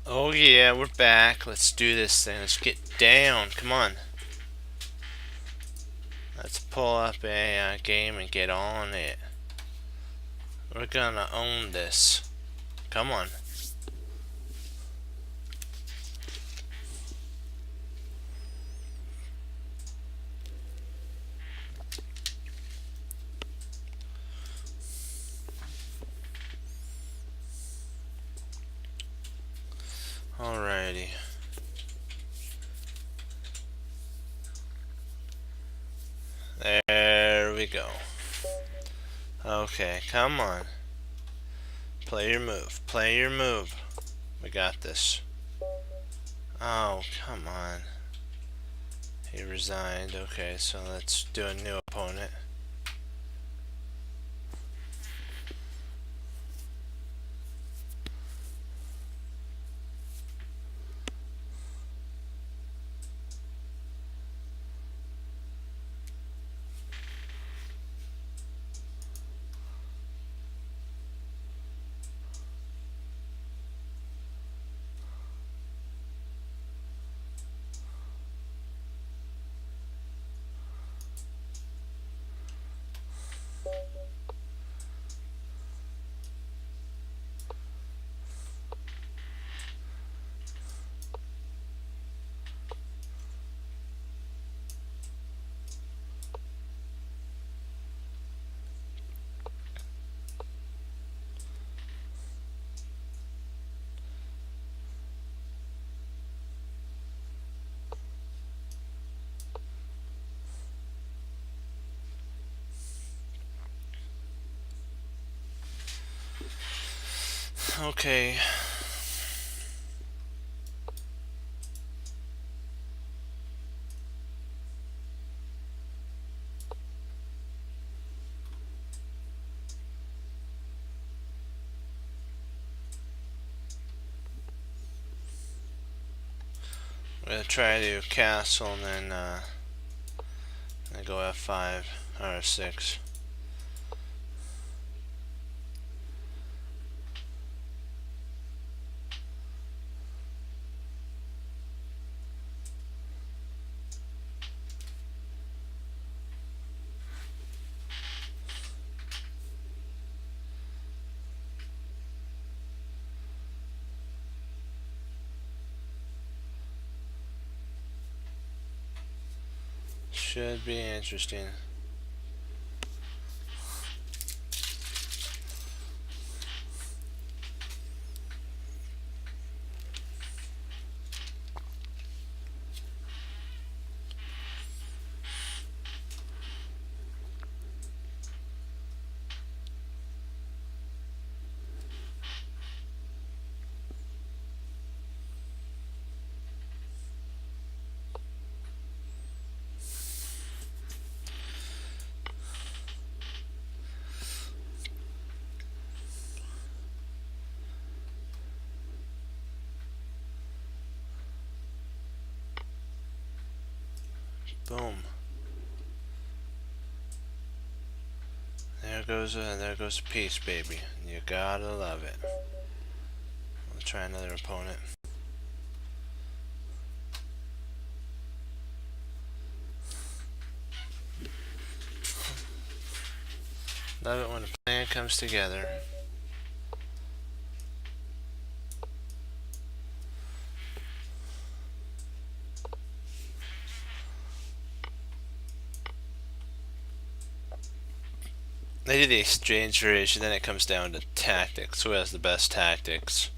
Oh yeah, we're back. Let's do this thing. Let's get down. Come on. Let's pull up a game and get on it. We're gonna own this. Come on. Alrighty. There we go. Okay, come on. Play your move. Play your move. We got this. Oh, come on. He resigned. Okay, so let's do a new opponent. Okay. We're gonna try to castle and then go F5 or F6. Should be interesting. Boom. There goes peace, baby. You gotta love it. We'll try another opponent. Love it when a plan comes together. They do the exchange variation, then it comes down to tactics. Who has the best tactics?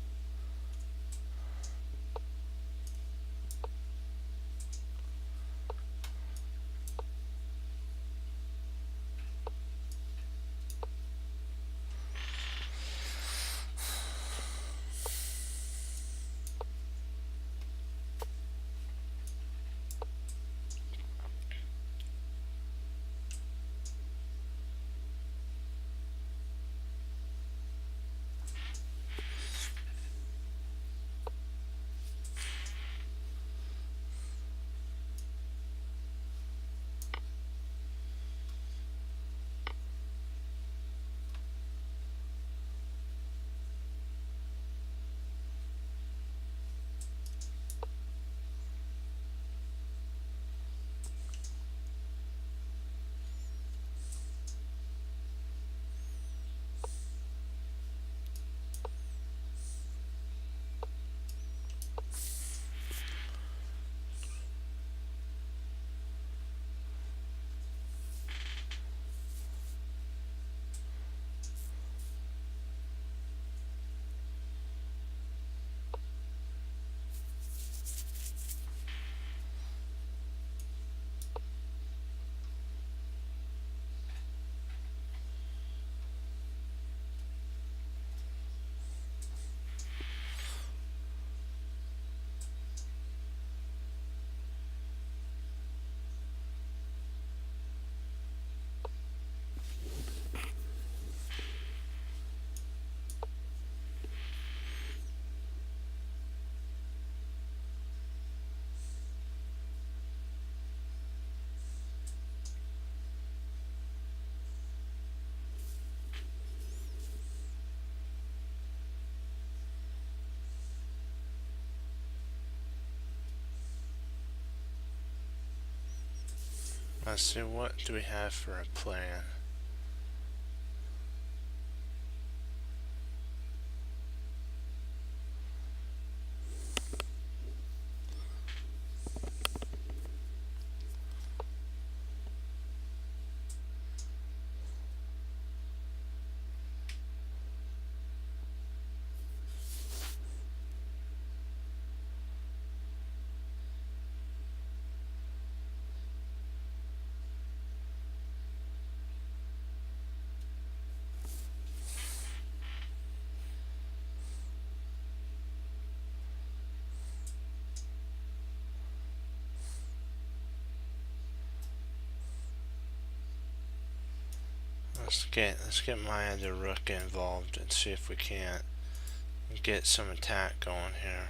Let's see, what do we have for a plan? Let's get my other rook involved and see if we can't get some attack going here.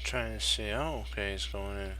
Trying to see. Oh, okay, he's going in.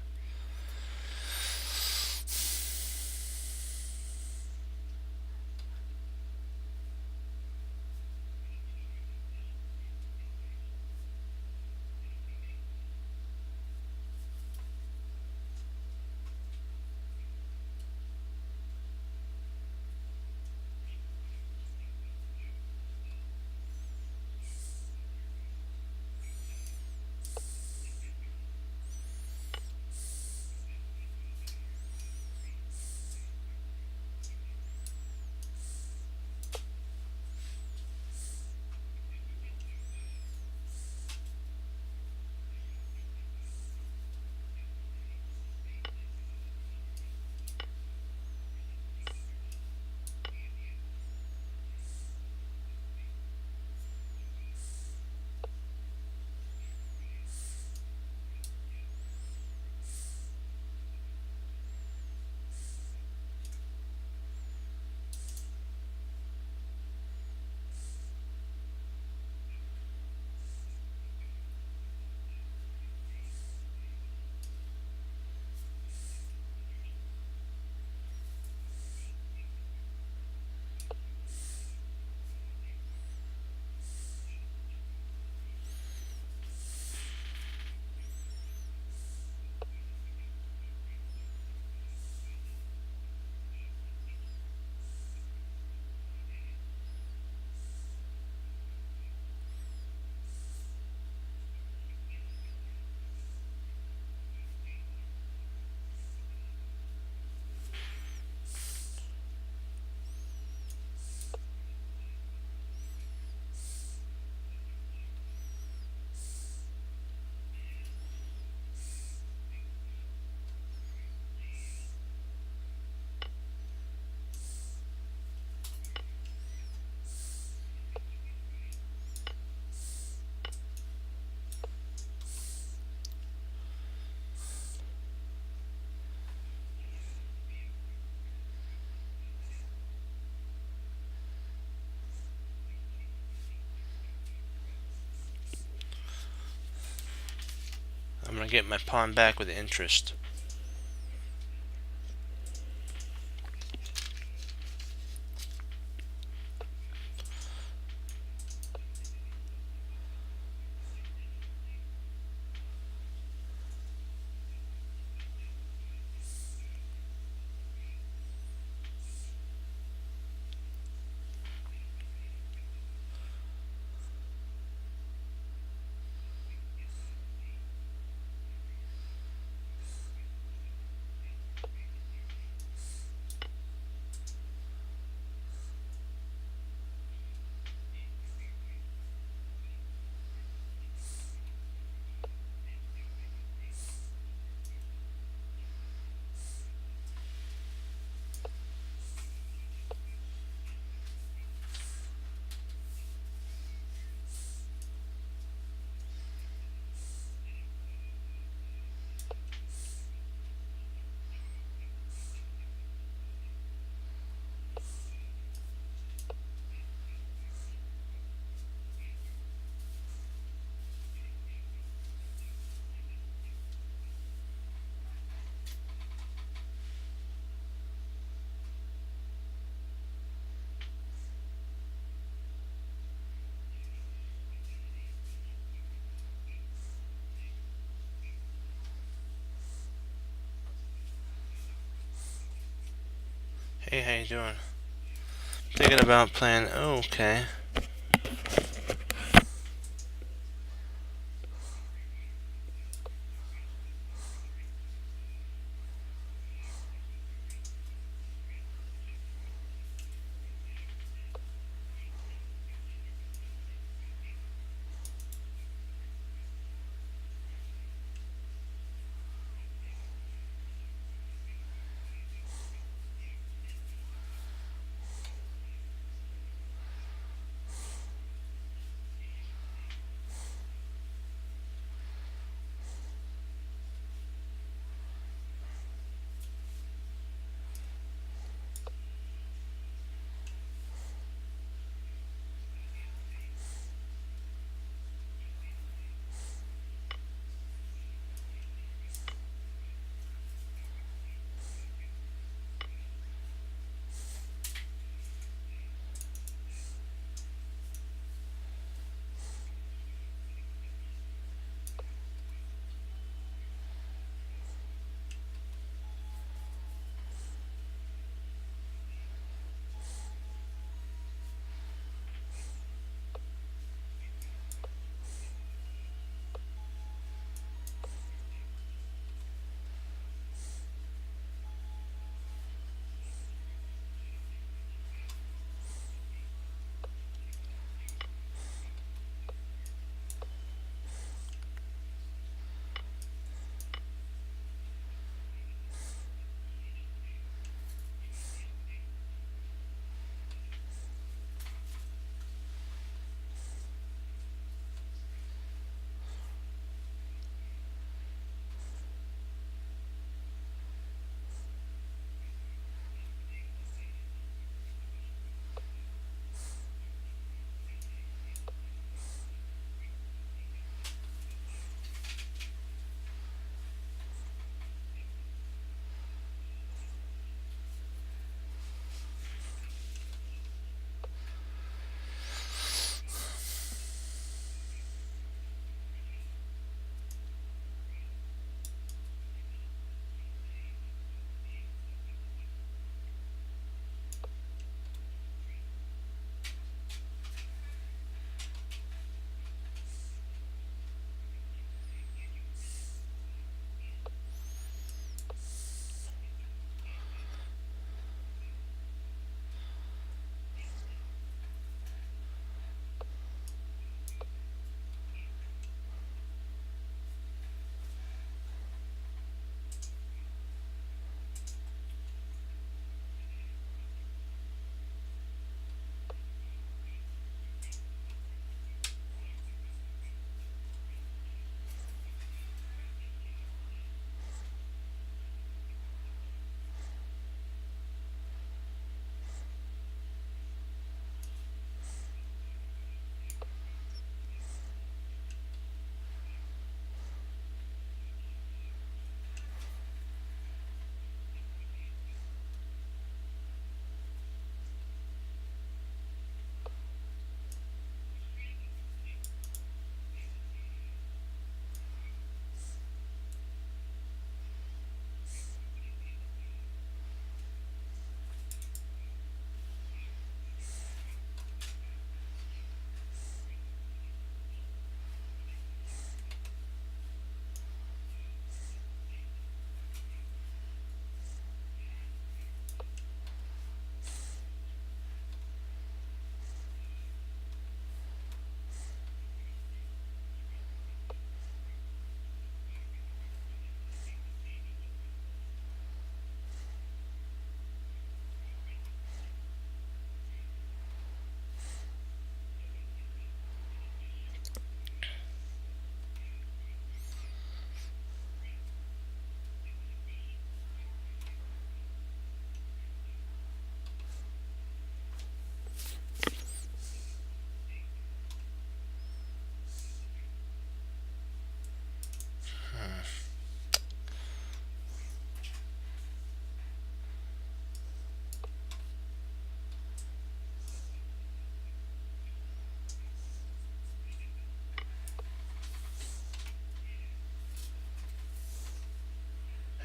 gonna get my pawn back with interest. Hey, how you doing? Thinking about playing. Oh, okay.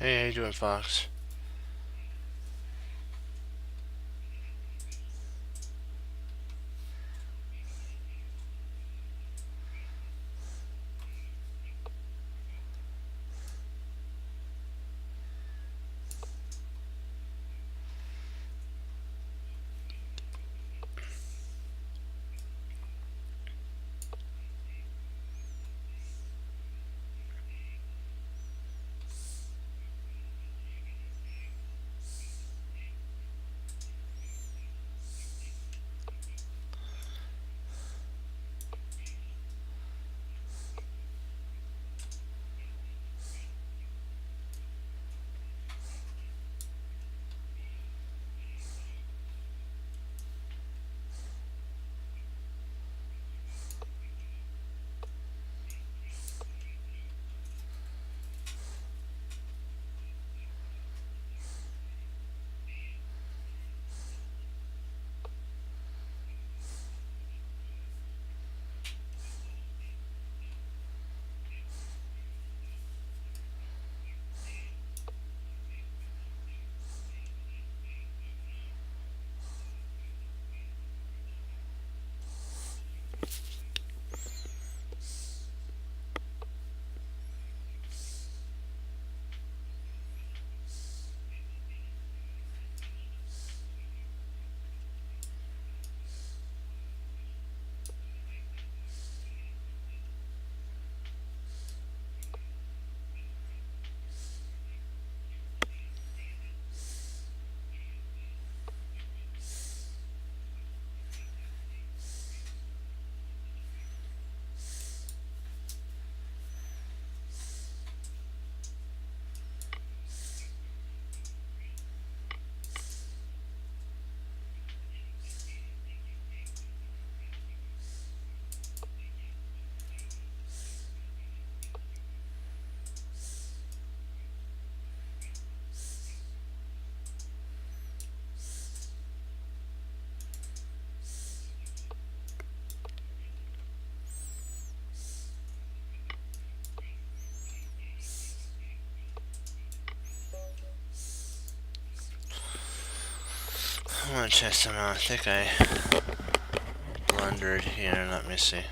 Hey, how you doing, Fox? I want to check some out. I think I blundered here. Let me see.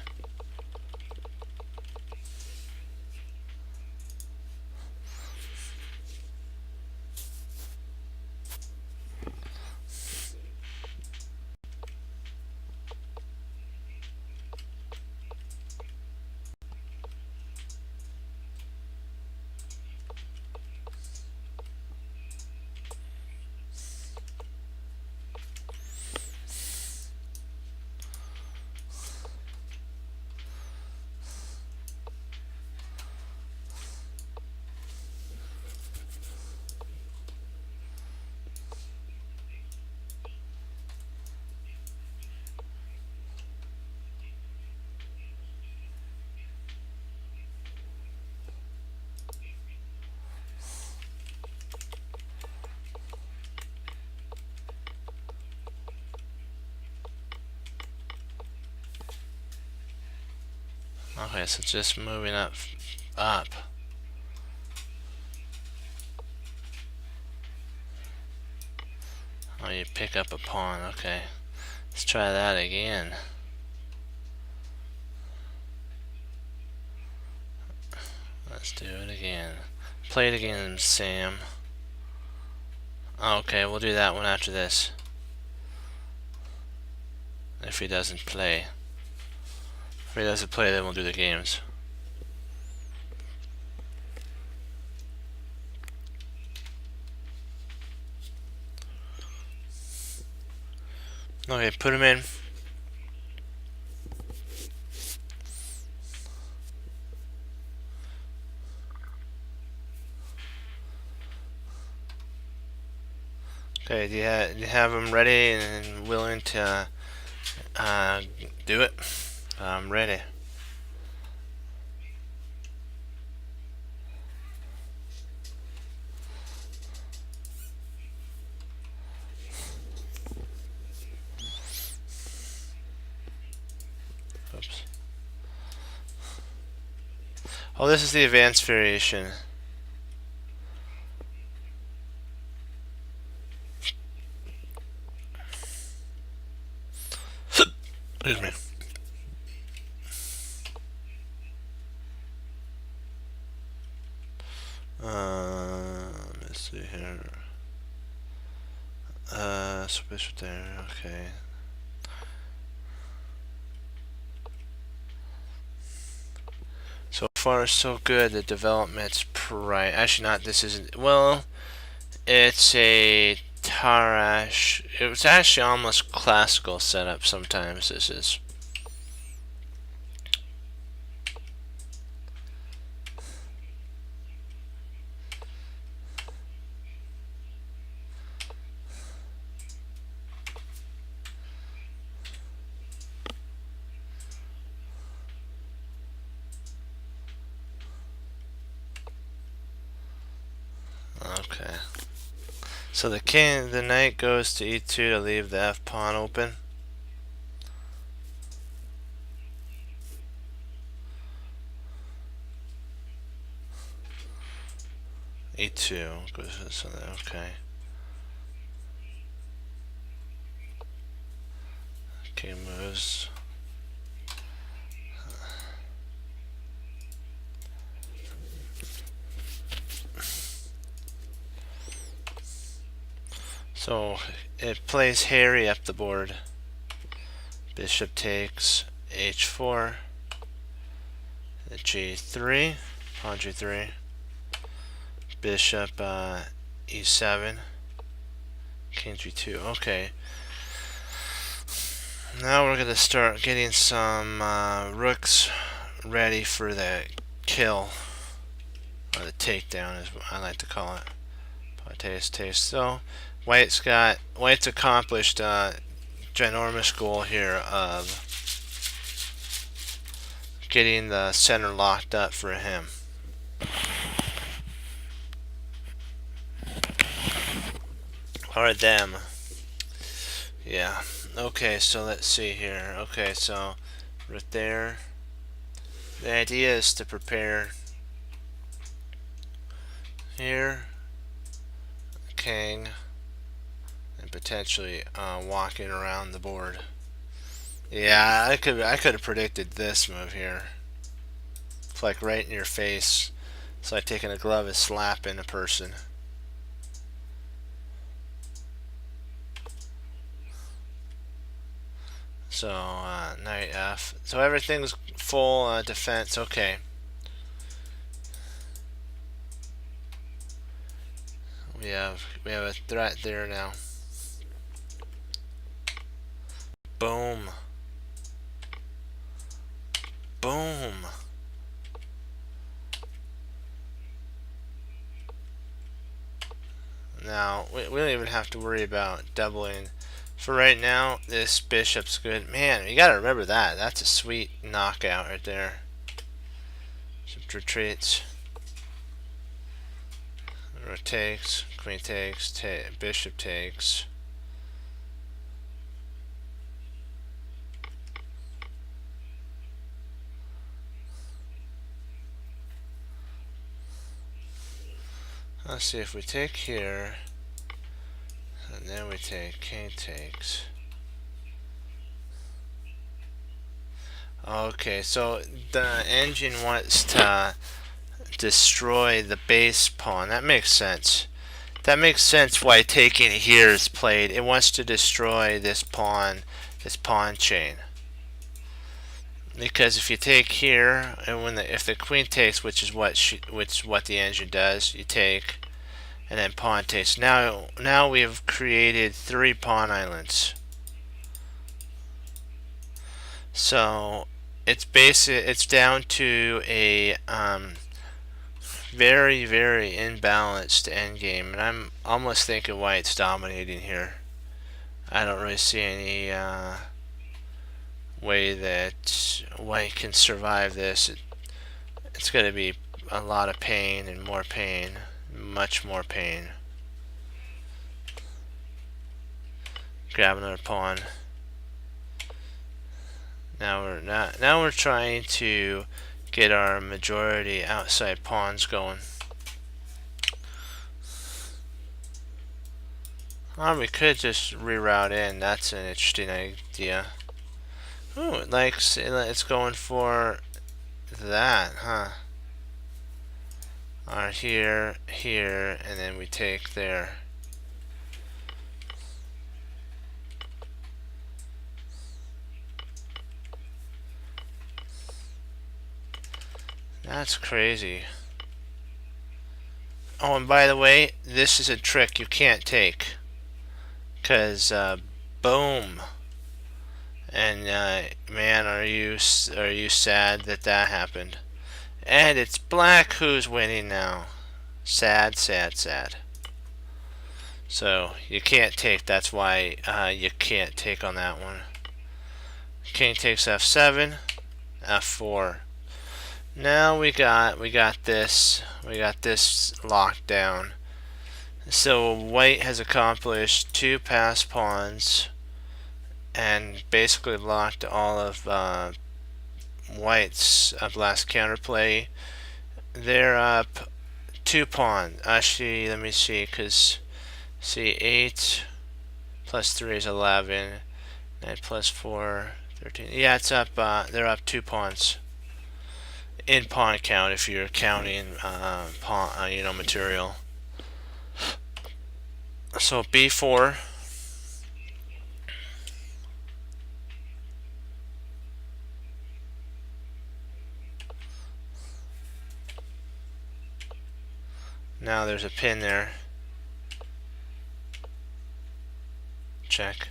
Okay, so just moving up. Oh, you pick up a pawn. Okay, let's try that again. Let's do it again. Play it again, Sam. Okay, we'll do that one after this. If he doesn't play. If he doesn't play, then we'll do the games. Okay, put him in. Okay, do you have him ready and willing to do it? I'm ready. Oops. Oh, this is the advanced variation. Excuse me. Let's see here. So bishop there, okay. So far, so good. The development's actually not. This isn't. Well, it's a Tarrasch. It was actually almost classical setup. Sometimes this is. Okay. So the knight goes to e2 to leave the f pawn open. e2 goes to something. Okay. King moves. So it plays Harry up the board. Bishop takes h4, g3, pawn g3, bishop e7, king g2. Okay. Now we're gonna start getting some rooks ready for the kill, or the takedown, as I like to call it. Taste. So White's accomplished a ginormous goal here of getting the center locked up for him. Or them. Yeah. Okay, so let's see here. Okay, so right there. The idea is to prepare here, king, and potentially walking around the board. Yeah, I could have predicted this move here. It's like right in your face. It's like taking a glove and slapping a person. So knight f. So everything's full defense. Okay. We have a threat there now. Boom. Boom. Now we don't even have to worry about doubling. For right now, this bishop's good. Man, you gotta remember that. That's a sweet knockout right there. Bishop retreats. Rook takes. Queen takes. Bishop takes. Let's see if we take here, and then we take king takes. Okay, so the engine wants to destroy the base pawn. That makes sense. That makes sense why taking here is played. It wants to destroy this pawn chain. Because if you take here, and if the queen takes, which is what the engine does, you take, and then pawn takes. Now we have created 3 pawn islands. So it's down to a very, very imbalanced endgame, and I'm almost thinking White's dominating here. I don't really see any way that White can survive this. It's going to be a lot of pain and more pain, much more pain. Grab another pawn. Now we're trying to get our majority outside pawns going. Or we could just reroute in. That's an interesting idea. Ooh, it likes it's going for that, huh? Or here, here, and then we take there. That's crazy. Oh, and by the way, this is a trick you can't take. Cause boom. And man, are you sad that that happened? And it's black who's winning now. Sad, sad, sad. So you can't take. That's why you can't take on that one. King takes f7, f4. Now we got this locked down. So white has accomplished 2 passed pawns and basically locked all of white's last counterplay. They're up 2 pawns. Actually, let me see, because see 8 plus 3 is 11. 9 plus 4, 13. Yeah, it's up. They're up 2 pawns in pawn count if you're counting pawn, material. So b4. Now there's a pin there. Check.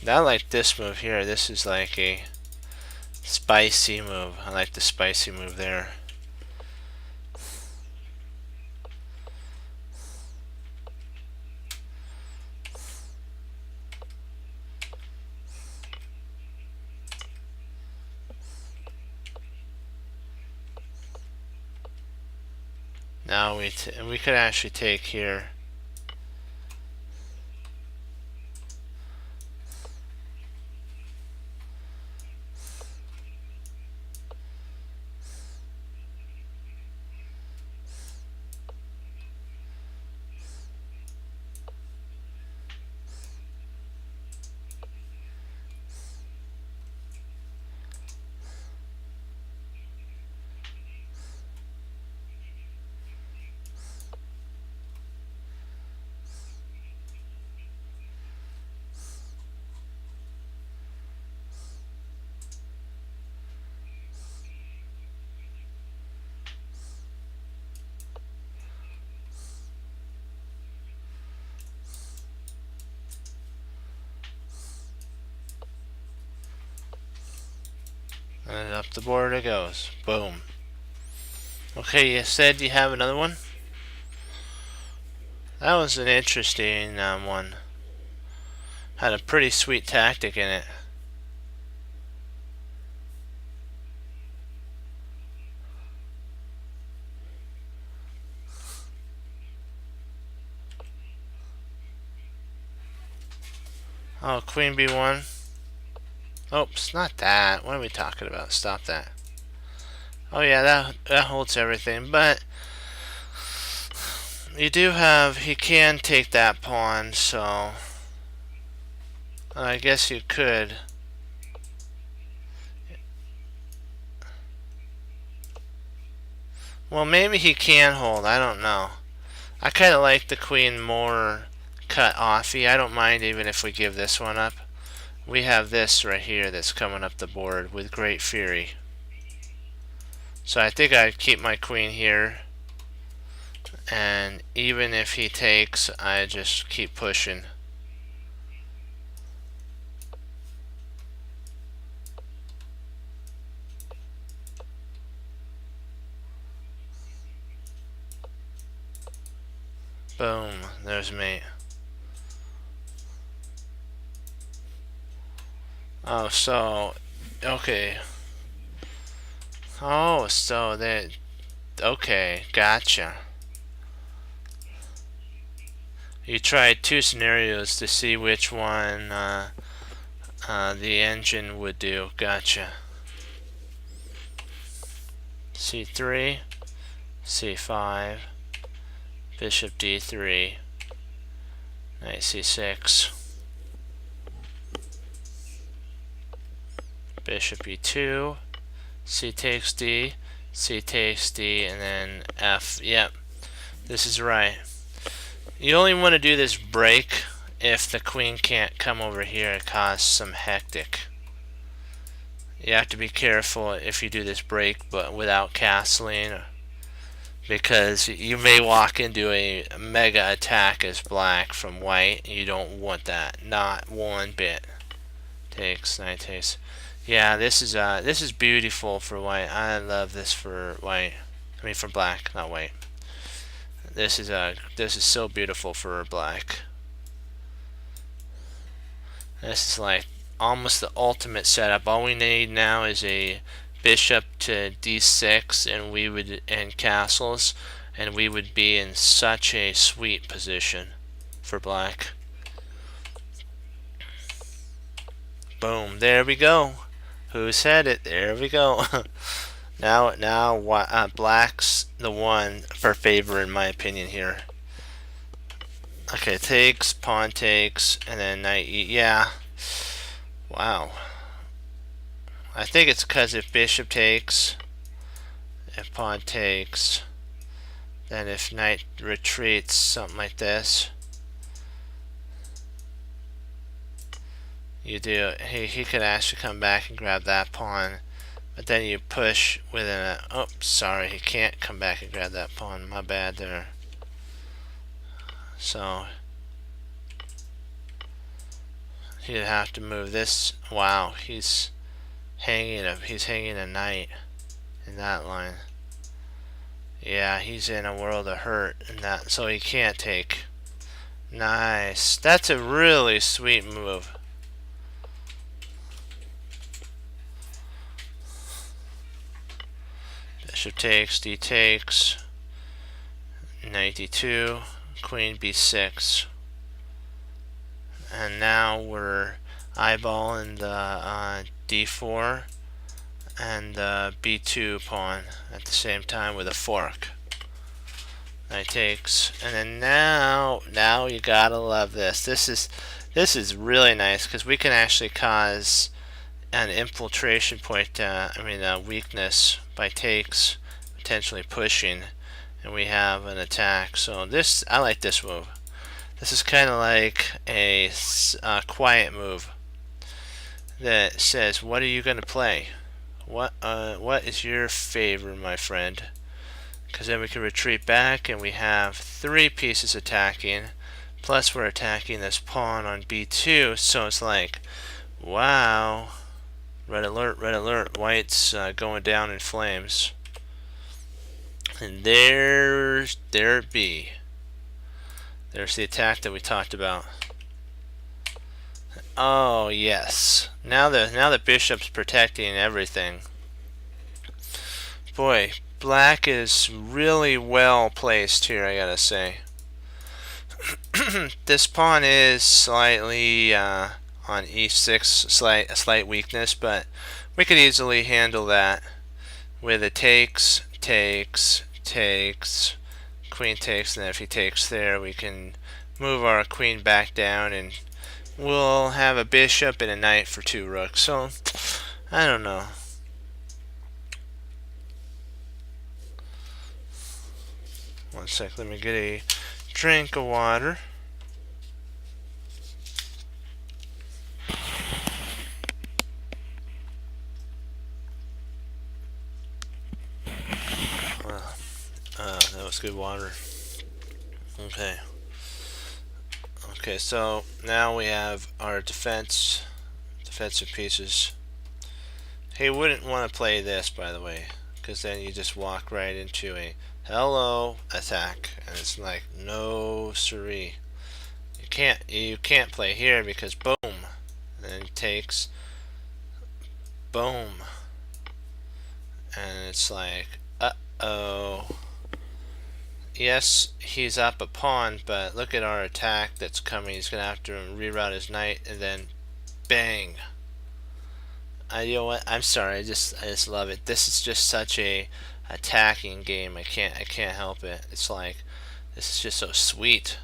I like this move here. This is like a spicy move. I like the spicy move there. Now we could actually take here. And up the board it goes. Boom. Okay, you said you have another one? That was an interesting one. Had a pretty sweet tactic in it. Oh, queen b1. Oops, not that. What are we talking about? Stop that. Oh yeah, that holds everything, but you do have, he can take that pawn, so I guess you could. Well, maybe he can hold, I don't know. I kind of like the queen more cut offy. I don't mind even if we give this one up. We have this right here that's coming up the board with great fury. So I think I'd keep my queen here. And even if he takes, I just keep pushing. Boom, there's mate. Oh, so, okay. Oh, so that, okay, gotcha. You tried 2 scenarios to see which one the engine would do. Gotcha. C3, C5, bishop D3, knight C6. Bishop e2, c takes d, c takes d, and then f. Yep, this is right. You only want to do this break if the queen can't come over here and cause some hectic. You have to be careful if you do this break but without castling, because you may walk into a mega attack as black from white. You don't want that, not one bit. Takes, knight takes. Yeah, this is beautiful for white. I love this for white. I mean for black, not white. This is so beautiful for black. This is like almost the ultimate setup. All we need now is a bishop to d6 and castles, and we would be in such a sweet position for black. Boom, there we go. Who said it? There we go. now black's the one for favor in my opinion here. Okay, takes, pawn takes, and then knight e. Yeah. Wow. I think it's because if bishop takes, if pawn takes, then if knight retreats, something like this. You do. He could actually come back and grab that pawn, but then you push with an. Oh, sorry, he can't come back and grab that pawn. My bad there. So he'd have to move this. Wow, he's hanging a knight in that line. Yeah, he's in a world of hurt in that, so he can't take. Nice. That's a really sweet move. Bishop takes, d takes, knight d2, queen b6, and now we're eyeballing the d4 and the b2 pawn at the same time with a fork. Knight takes, and then now you gotta love this. This is really nice because we can actually cause an infiltration point, a weakness by takes, potentially pushing, and we have an attack. So this, I like this move. This is kind of like a quiet move that says, what are you going to play? What is your favor, my friend? Because then we can retreat back and we have 3 pieces attacking, plus we're attacking this pawn on b2, so it's like, wow. Red alert, white's going down in flames. And there it be. There's the attack that we talked about. Oh yes. Now the bishop's protecting everything. Boy, black is really well placed here, I gotta say. This pawn is slightly on e6, a slight weakness, but we could easily handle that with a takes, queen takes, and then if he takes there, we can move our queen back down, and we'll have a bishop and a knight for 2 rooks. So, I don't know. One sec, let me get a drink of water. That was good water. Okay, so now we have our defensive pieces. He wouldn't want to play this, by the way, because then you just walk right into a hello attack, and it's like, no siree. You can't play here because boom, and then he takes, boom, and it's like, uh-oh. Yes, he's up a pawn, but look at our attack that's coming. He's gonna have to reroute his knight, and then bang. You know what? I'm sorry. I just love it. This is just such a attacking game. I can't help it. It's like, this is just so sweet.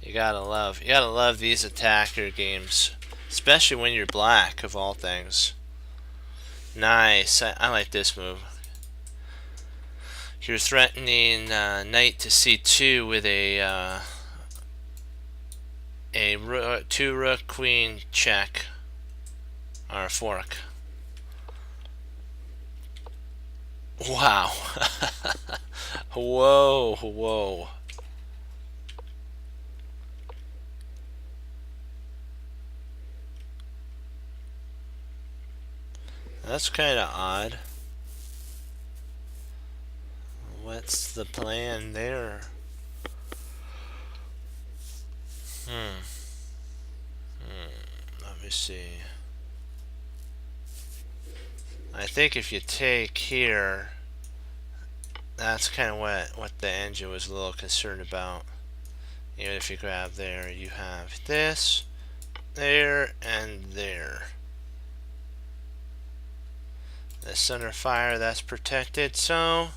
You gotta love these attacker games, especially when you're black, of all things. Nice. I like this move. You're threatening knight to c2 with a 2 rook queen check or a fork. Wow. Whoa, whoa. That's kind of odd. What's the plan there? Let me see. I think if you take here, that's kind of what the engine was a little concerned about. Even if you grab there, you have this, there, and there. This under fire, that's protected, so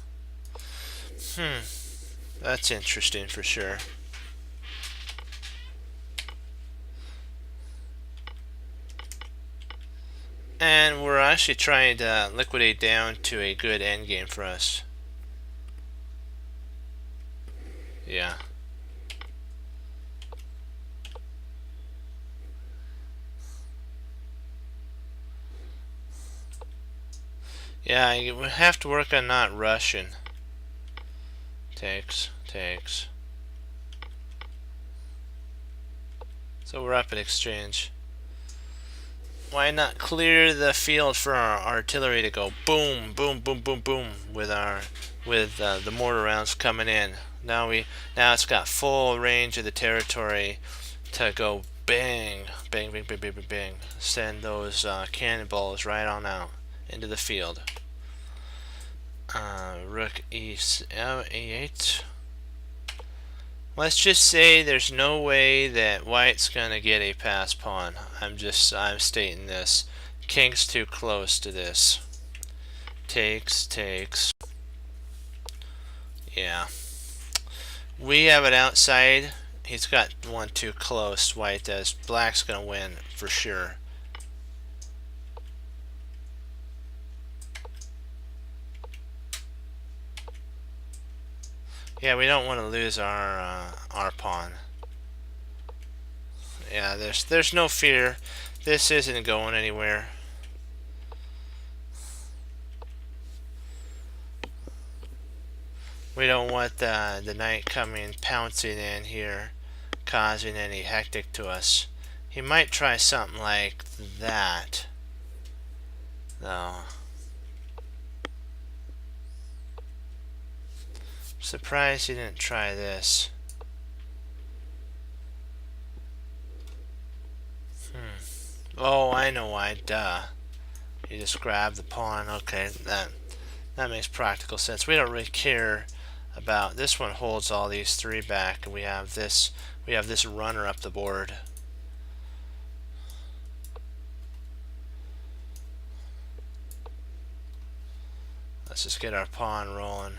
that's interesting for sure. And we're actually trying to liquidate down to a good endgame for us. Yeah. Yeah, you have to work on not rushing. Takes. So we're up at exchange. Why not clear the field for our artillery to go boom, boom, boom, boom, boom with the mortar rounds coming in. Now it's got full range of the territory to go bang, bang, bang, bang, bang, bang, bang. Send those cannonballs right on out into the field. Rook e8. Let's just say there's no way that white's gonna get a pass pawn. I'm stating this. King's too close to this. Takes. Yeah. We have it outside. He's got one too close, white does. Black's gonna win for sure. Yeah, we don't want to lose our pawn. Yeah, there's no fear. This isn't going anywhere. We don't want the knight coming pouncing in here, causing any hectic to us. He might try something like that, though. Surprised he didn't try this. Oh, I know why. Duh. You just grab the pawn. Okay, that makes practical sense. We don't really care about this one. Holds all these three back, and we have this runner up the board. Let's just get our pawn rolling.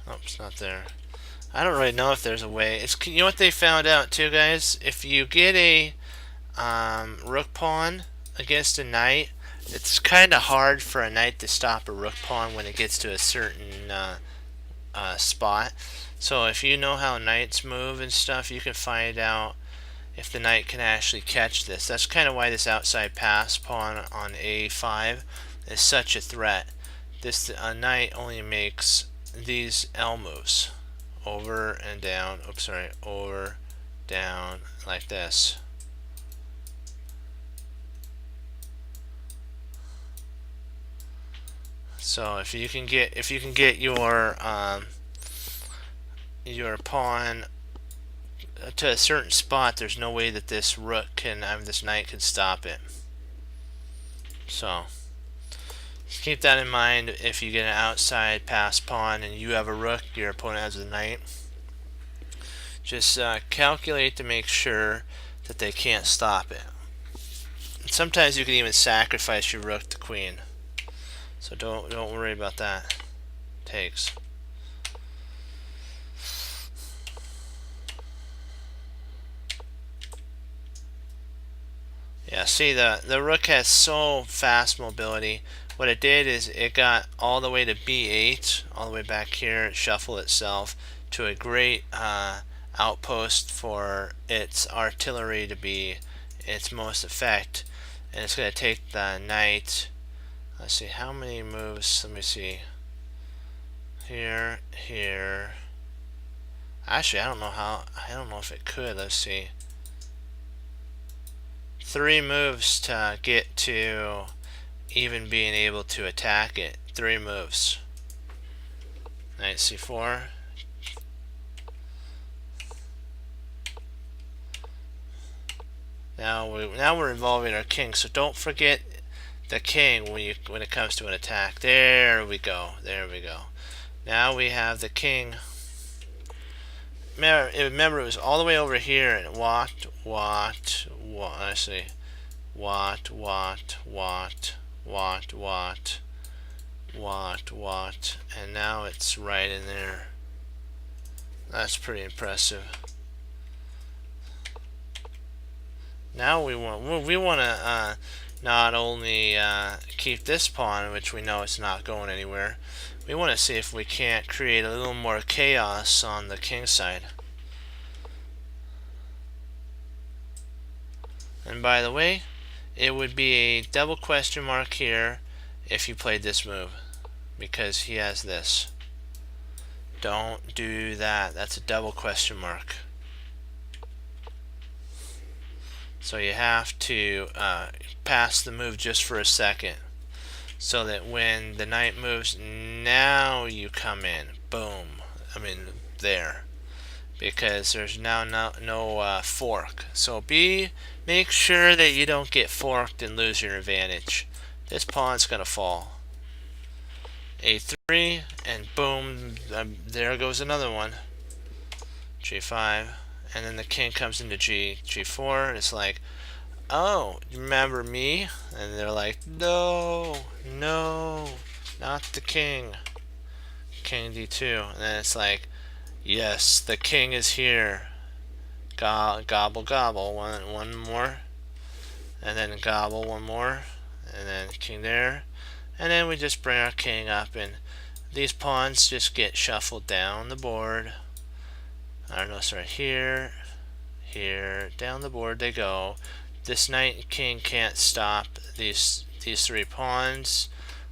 Oh, it's not there. I don't really know if there's a way. You know what they found out too, guys? If you get a rook pawn against a knight, it's kind of hard for a knight to stop a rook pawn when it gets to a certain spot. So if you know how knights move and stuff, you can find out if the knight can actually catch this. That's kind of why this outside pass pawn on a5 is such a threat. This knight only makes these L moves, over and down. Oops, sorry, over, down, like this. So if you can get your pawn to a certain spot, there's no way that this this knight can stop it. So keep that in mind. If you get an outside pass pawn and you have a rook, your opponent has a knight. Just calculate to make sure that they can't stop it. And sometimes you can even sacrifice your rook to queen. So don't worry about that. Takes. Yeah, see the rook has so fast mobility. What it did is it got all the way to b8, all the way back here. It shuffled itself to a great outpost for its artillery to be its most effect. And it's going to take the knight. Let's see, how many moves? Let me see. Here, here. Actually, I don't know if it could. Let's see. 3 moves to get to even being able to attack it. 3 moves. Knight c4. Now we're involving our king. So don't forget the king when it comes to an attack. There we go. There we go. Now we have the king. Remember, it was all the way over here and walked. I see. Watt, and now it's right in there. That's pretty impressive. Now we want to not only keep this pawn, which we know it's not going anywhere. We want to see if we can't create a little more chaos on the king side. And by the way, it would be a double question mark here if you played this move, because he has this. Don't do that. That's a double question mark. So you have to pass the move just for a second, so that when the knight moves, now you come in. Boom. I mean, there. Because there's now no fork. So make sure that you don't get forked and lose your advantage. This pawn's going to fall. A3, and boom, there goes another one. G5, and then the king comes into G4, and it's like, oh, remember me? And they're like, no, not the king. King D2, and then it's like, yes, the king is here. Gobble, gobble. One more. And then gobble, one more. And then king there. And then we just bring our king up, and these pawns just get shuffled down the board. I don't know, sorry, here, down the board they go. This knight and king can't stop these 3 pawns.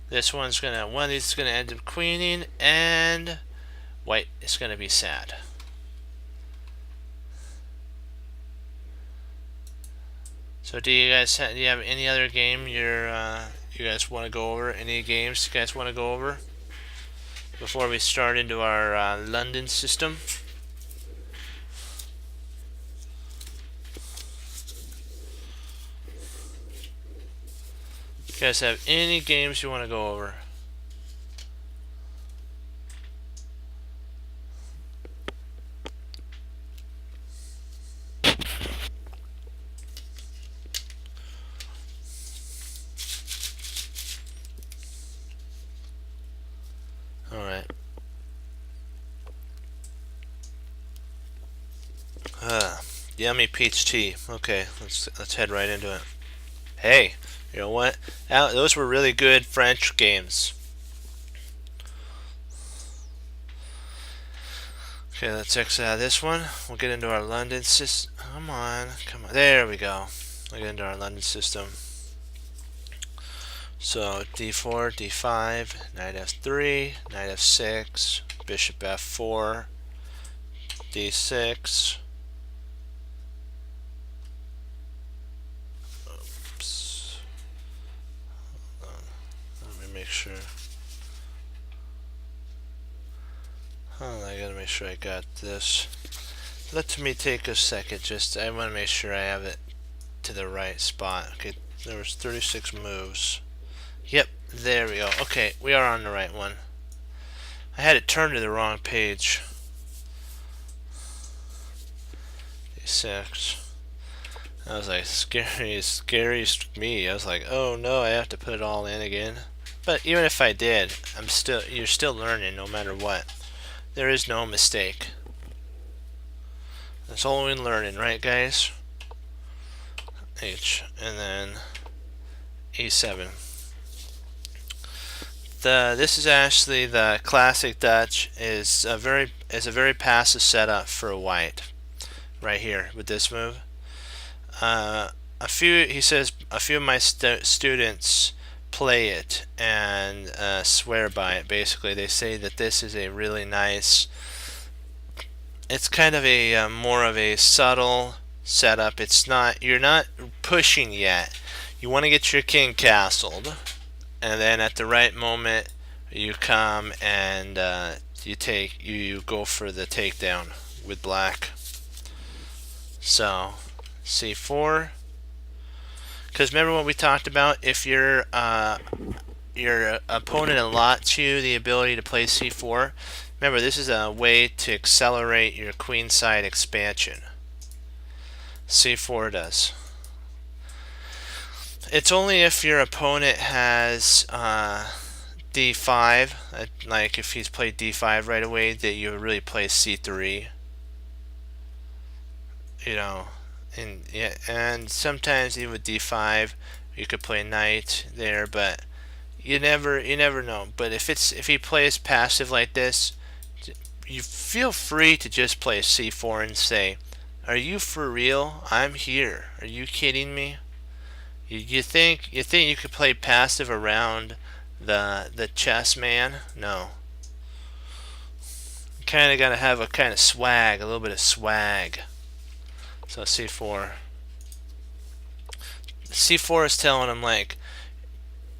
One of these is gonna end up queening, and white is gonna be sad. So do you have any other game you guys want to go over? Any games you guys want to go over before we start into our London system? You guys have any games you want to go over? Alright. Yummy peach tea. Okay, let's head right into it. Hey, you know what? Those were really good French games. Okay, let's exit out of this one. We'll get into our London system. Come on. There we go. We'll get into our London system. So d4, d5, knight f3, knight f6, bishop f4, d6. Oops. Let me make sure. I gotta make sure I got this. Let me take a second. I want to make sure I have it to the right spot. Okay, there was 36 moves. Yep, there we go. Okay, we are on the right one. I had it turned to the wrong page. D6. I was like, scary me. I was like, oh no, I have to put it all in again. But even if I did, you're still learning no matter what. There is no mistake. That's all we're learning, right, guys? H, and then E7. This is actually the classic Dutch. Is a very passive setup for a white, right here with this move. He says a few of my students play it and swear by it. Basically, they say that this is a really nice. It's kind of a more of a subtle setup. You're not pushing yet. You want to get your king castled, and then at the right moment you come and you go for the takedown with black. So c4, because remember what we talked about, if your opponent allots you the ability to play c4, remember this is a way to accelerate your queenside expansion. c4 does. It's only if your opponent has d5, like if he's played d5 right away, that you really play c3. You know, and sometimes even with d5 you could play knight there, but you never know. But if he plays passive like this, you feel free to just play c4 and say, are you for real? I'm here. Are you kidding me? You think you could play passive around the chess man? No. You kind of got to have a kind of swag, a little bit of swag. So c4. c4 is telling him, like,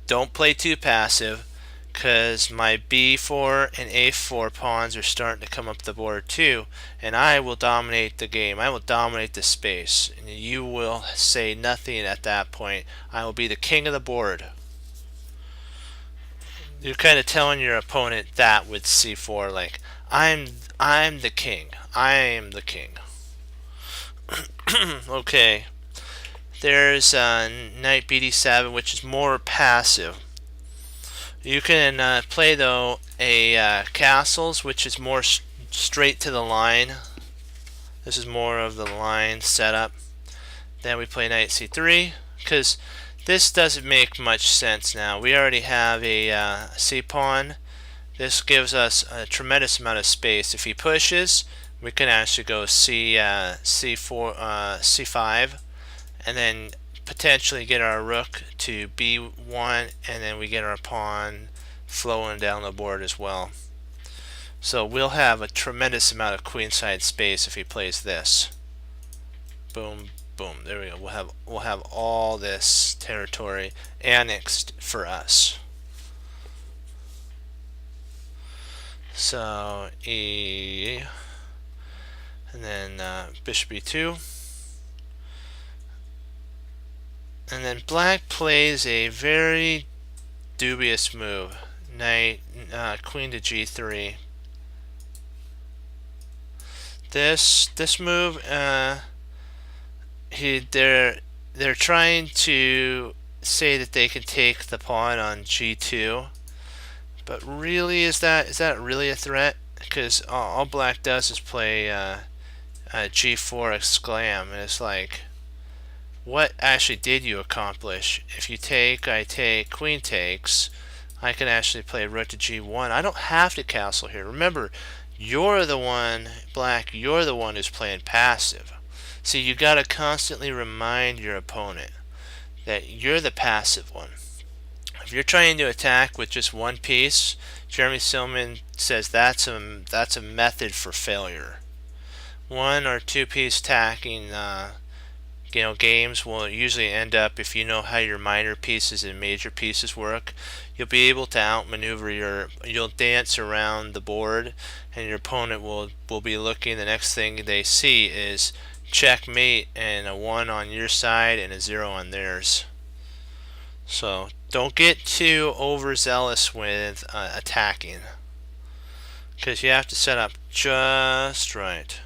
don't play too passive, because my b4 and a4 pawns are starting to come up the board too, and I will dominate the game. I will dominate the space, and you will say nothing at that point. I will be the king of the board. You're kind of telling your opponent that with c4, like, I'm the king. I am the king. Okay. There's knight bd7, which is more passive. You can play though a castles, which is more straight to the line. This is more of the line setup. Then we play knight c3, because this doesn't make much sense now. We already have a c pawn. This gives us a tremendous amount of space. If he pushes, we can actually go c4, c5, and then potentially get our rook to b1, and then we get our pawn flowing down the board as well. So we'll have a tremendous amount of queenside space if he plays this. Boom, boom. There we go. We'll have all this territory annexed for us. So e, and then bishop e2. And then black plays a very dubious move. Knight, queen to g3. This move, they're trying to say that they can take the pawn on g2, but really, is that really a threat? Because all black does is play g4 exclam, and it's like, what actually did you accomplish? If you take, I take, queen takes, I can actually play rook to g1. I don't have to castle here. Remember, you're the one, black, you're the one who's playing passive. See, you got to constantly remind your opponent that you're the passive one. If you're trying to attack with just one piece, Jeremy Silman says that's a method for failure. One or two piece attacking games will usually end up, if you know how your minor pieces and major pieces work, you'll be able to outmaneuver you'll dance around the board, and your opponent will be looking, the next thing they see is checkmate and a 1 on your side and a 0 on theirs. So don't get too overzealous with attacking, because you have to set up just right.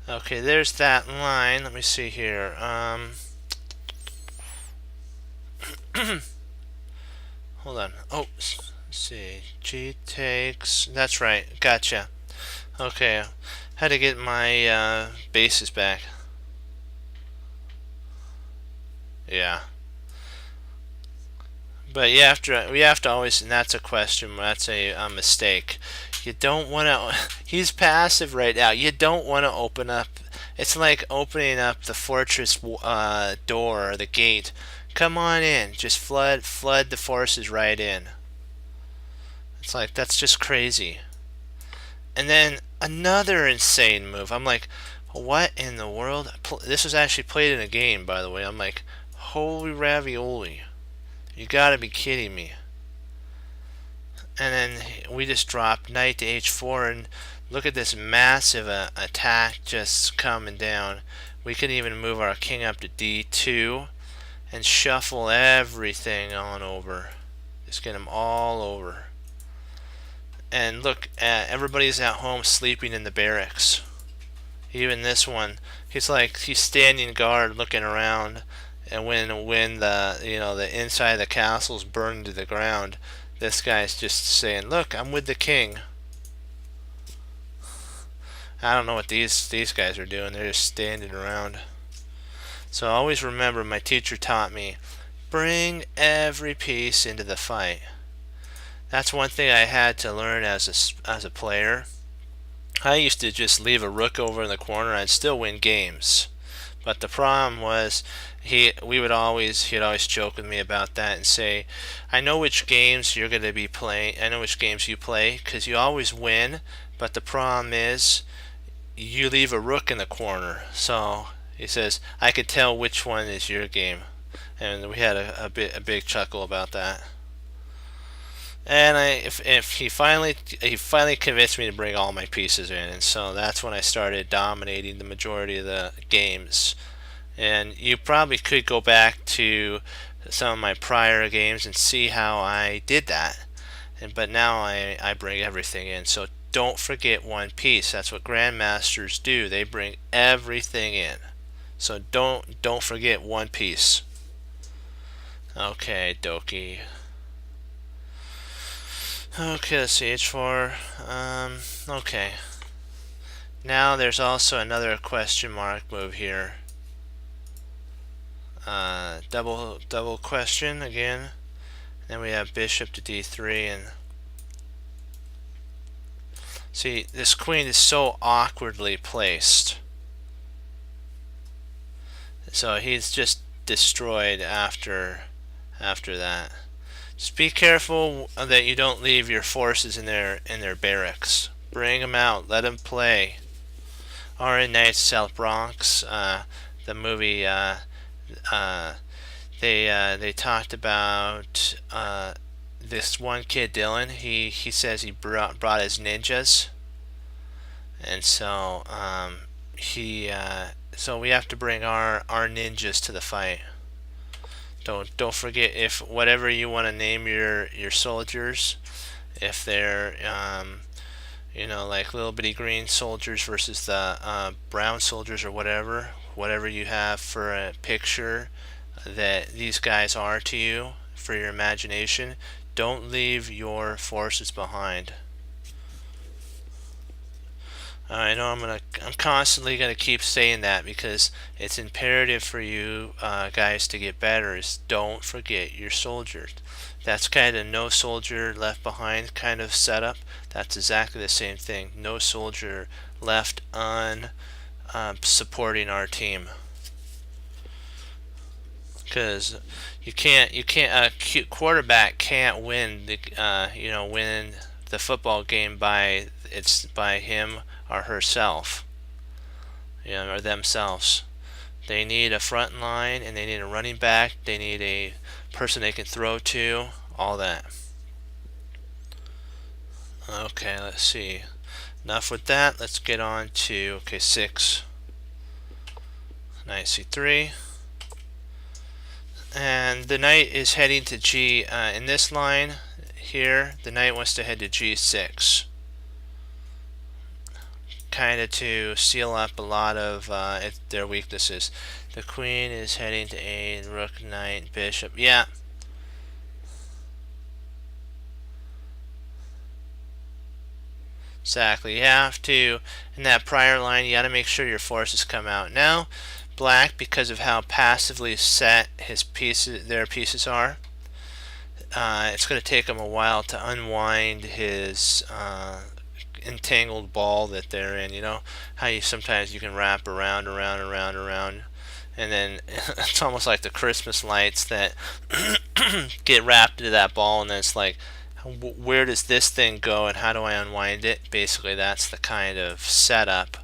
Okay, there's that line. Let me see here. Hold on. Oh, let's see. G takes. That's right. Gotcha. Okay. Had to get my bases back. Yeah. But we have to always, and that's a question. That's a mistake. You don't want to. He's passive right now. You don't want to open up. It's like opening up the fortress door or the gate. Come on in. Just flood the forces right in. It's like that's just crazy. And then another insane move. I'm like, what in the world? This was actually played in a game, by the way. I'm like, holy ravioli. You gotta be kidding me. And then we just dropped knight to h4, and look at this massive attack just coming down. We could even move our king up to d2 and shuffle everything on over. Just get them all over. And look, everybody's at home sleeping in the barracks. Even this one, he's standing guard looking around, and when the the inside of the castle's burned to the ground, this guy's just saying, "Look, I'm with the king." I don't know what these guys are doing. They're just standing around. So always remember, my teacher taught me, bring every piece into the fight. That's one thing I had to learn as a player. I used to just leave a rook over in the corner and still win games. But the problem was he'd always joke with me about that and say, I know which games you're going to be playing. I know which games you play because you always win. But the problem is you leave a rook in the corner. So he says, I could tell which one is your game. And we had a big chuckle about that. And if he finally convinced me to bring all my pieces in, and so that's when I started dominating the majority of the games. And you probably could go back to some of my prior games and see how I did that. But now I bring everything in. So don't forget one piece. That's what grandmasters do. They bring everything in. So don't forget one piece. Okay, Doki. Okay, let's see, h4. Okay. Now there's also another question mark move here. Double question again. Then we have bishop to d3, and see, this queen is so awkwardly placed. So he's just destroyed after that. Just be careful that you don't leave your forces in their barracks. Bring them out. Let them play. Or in Knights South Bronx, the movie, they talked about this one kid, Dylan. He says he brought his ninjas, and so so we have to bring our ninjas to the fight. Don't forget, if whatever you want to name your soldiers, if they're like little bitty green soldiers versus the brown soldiers, or whatever you have for a picture that these guys are to you for your imagination, don't leave your forces behind. I know I'm constantly gonna keep saying that because it's imperative for you guys to get better. Is don't forget your soldiers. That's kind of no soldier left behind kind of setup. That's exactly the same thing. No soldier left supporting our team. Because you can't a quarterback can't win win the football game by him or herself, or themselves. They need a front line, and they need a running back. They need a person they can throw to, all that. Okay, let's see. Enough with that. Let's get on to 6. Knight c3. And the knight is heading to g in this line here. The knight wants to head to g6, kind of to seal up a lot of their weaknesses. The queen is heading to a, rook, knight, bishop. Yeah, Exactly. You have to, in that prior line, you got to make sure your forces come out. Now, black, because of how passively set their pieces are, it's going to take him a while to unwind his entangled ball that they're in. You know how sometimes you can wrap around, and then it's almost like the Christmas lights that get wrapped into that ball, and then it's like, where does this thing go, and how do I unwind it? Basically, that's the kind of setup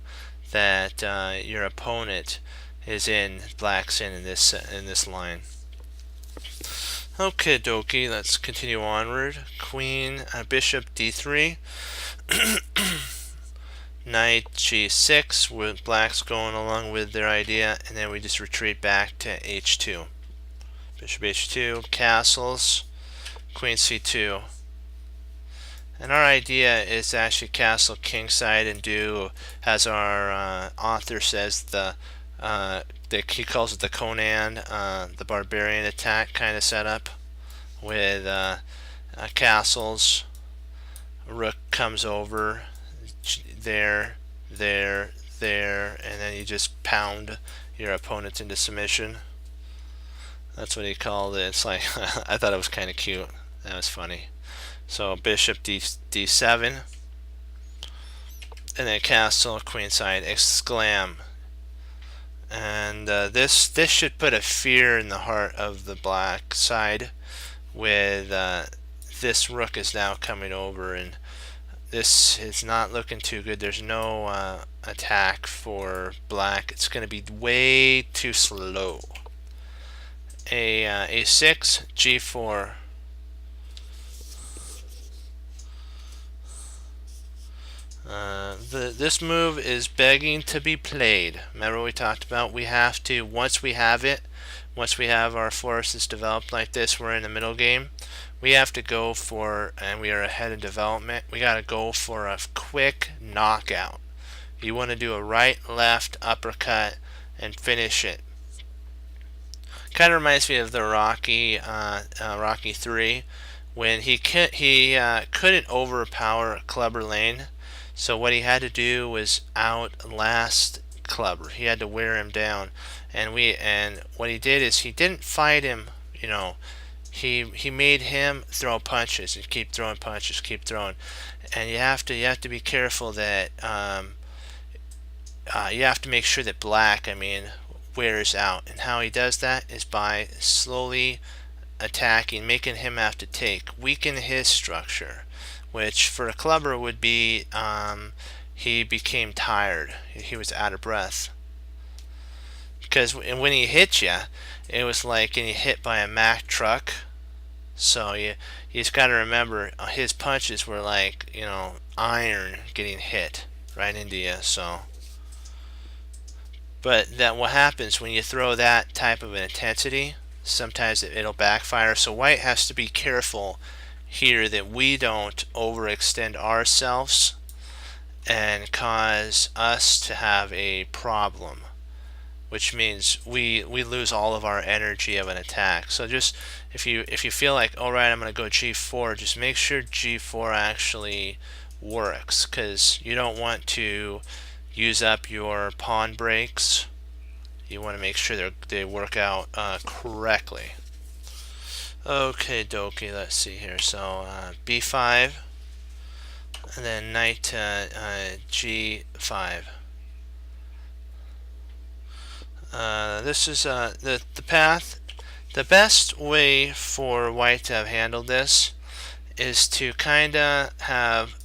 that your opponent is in. Black's in this line. Okay, dokie, let's continue onward. Queen, bishop d3, knight g6, with black's going along with their idea, and then we just retreat back to h2. Bishop h2, castles, queen c2. And our idea is to actually castle kingside and do, as our author says, he calls it the Conan, the barbarian attack kind of setup, with castles. Rook comes over there, and then you just pound your opponent into submission. That's what he called it. It's like I thought it was kind of cute. That was funny. So bishop d7, and then castle queenside, exclam. And this should put a fear in the heart of the black side, with this rook is now coming over, and this is not looking too good. There's no attack for black. It's going to be way too slow. A6, g4. This move is begging to be played. Remember we talked about we have to, once we have our forces developed like this, we're in the middle game, we have to go for, and we are ahead of development, we got to go for a quick knockout. You want to do a right, left, uppercut, and finish it. Kind of reminds me of the Rocky 3, when he couldn't overpower Clubber Lang. So what he had to do was outlast Clubber. He had to wear him down, and what he did is he didn't fight him. You know, he made him throw punches and keep throwing punches, keep throwing, and you have to be careful that you have to make sure that black, wears out. And how he does that is by slowly attacking, making him have to weaken his structure, which for a clubber would be he became tired. He was out of breath. Because when he hit you, it was like getting hit by a Mack truck. So you just got to remember, his punches were like, iron getting hit right into you. So, but what happens when you throw that type of an intensity, sometimes it'll backfire. So white has to be careful here that we don't overextend ourselves and cause us to have a problem, which means we lose all of our energy of an attack. So just if you feel like, all right, I'm going to go g4, just make sure g4 actually works, because you don't want to use up your pawn breaks. You want to make sure they work out correctly. Okay, dokie, let's see here. So b5, and then knight g5. This is the path. The best way for white to have handled this is to kind of have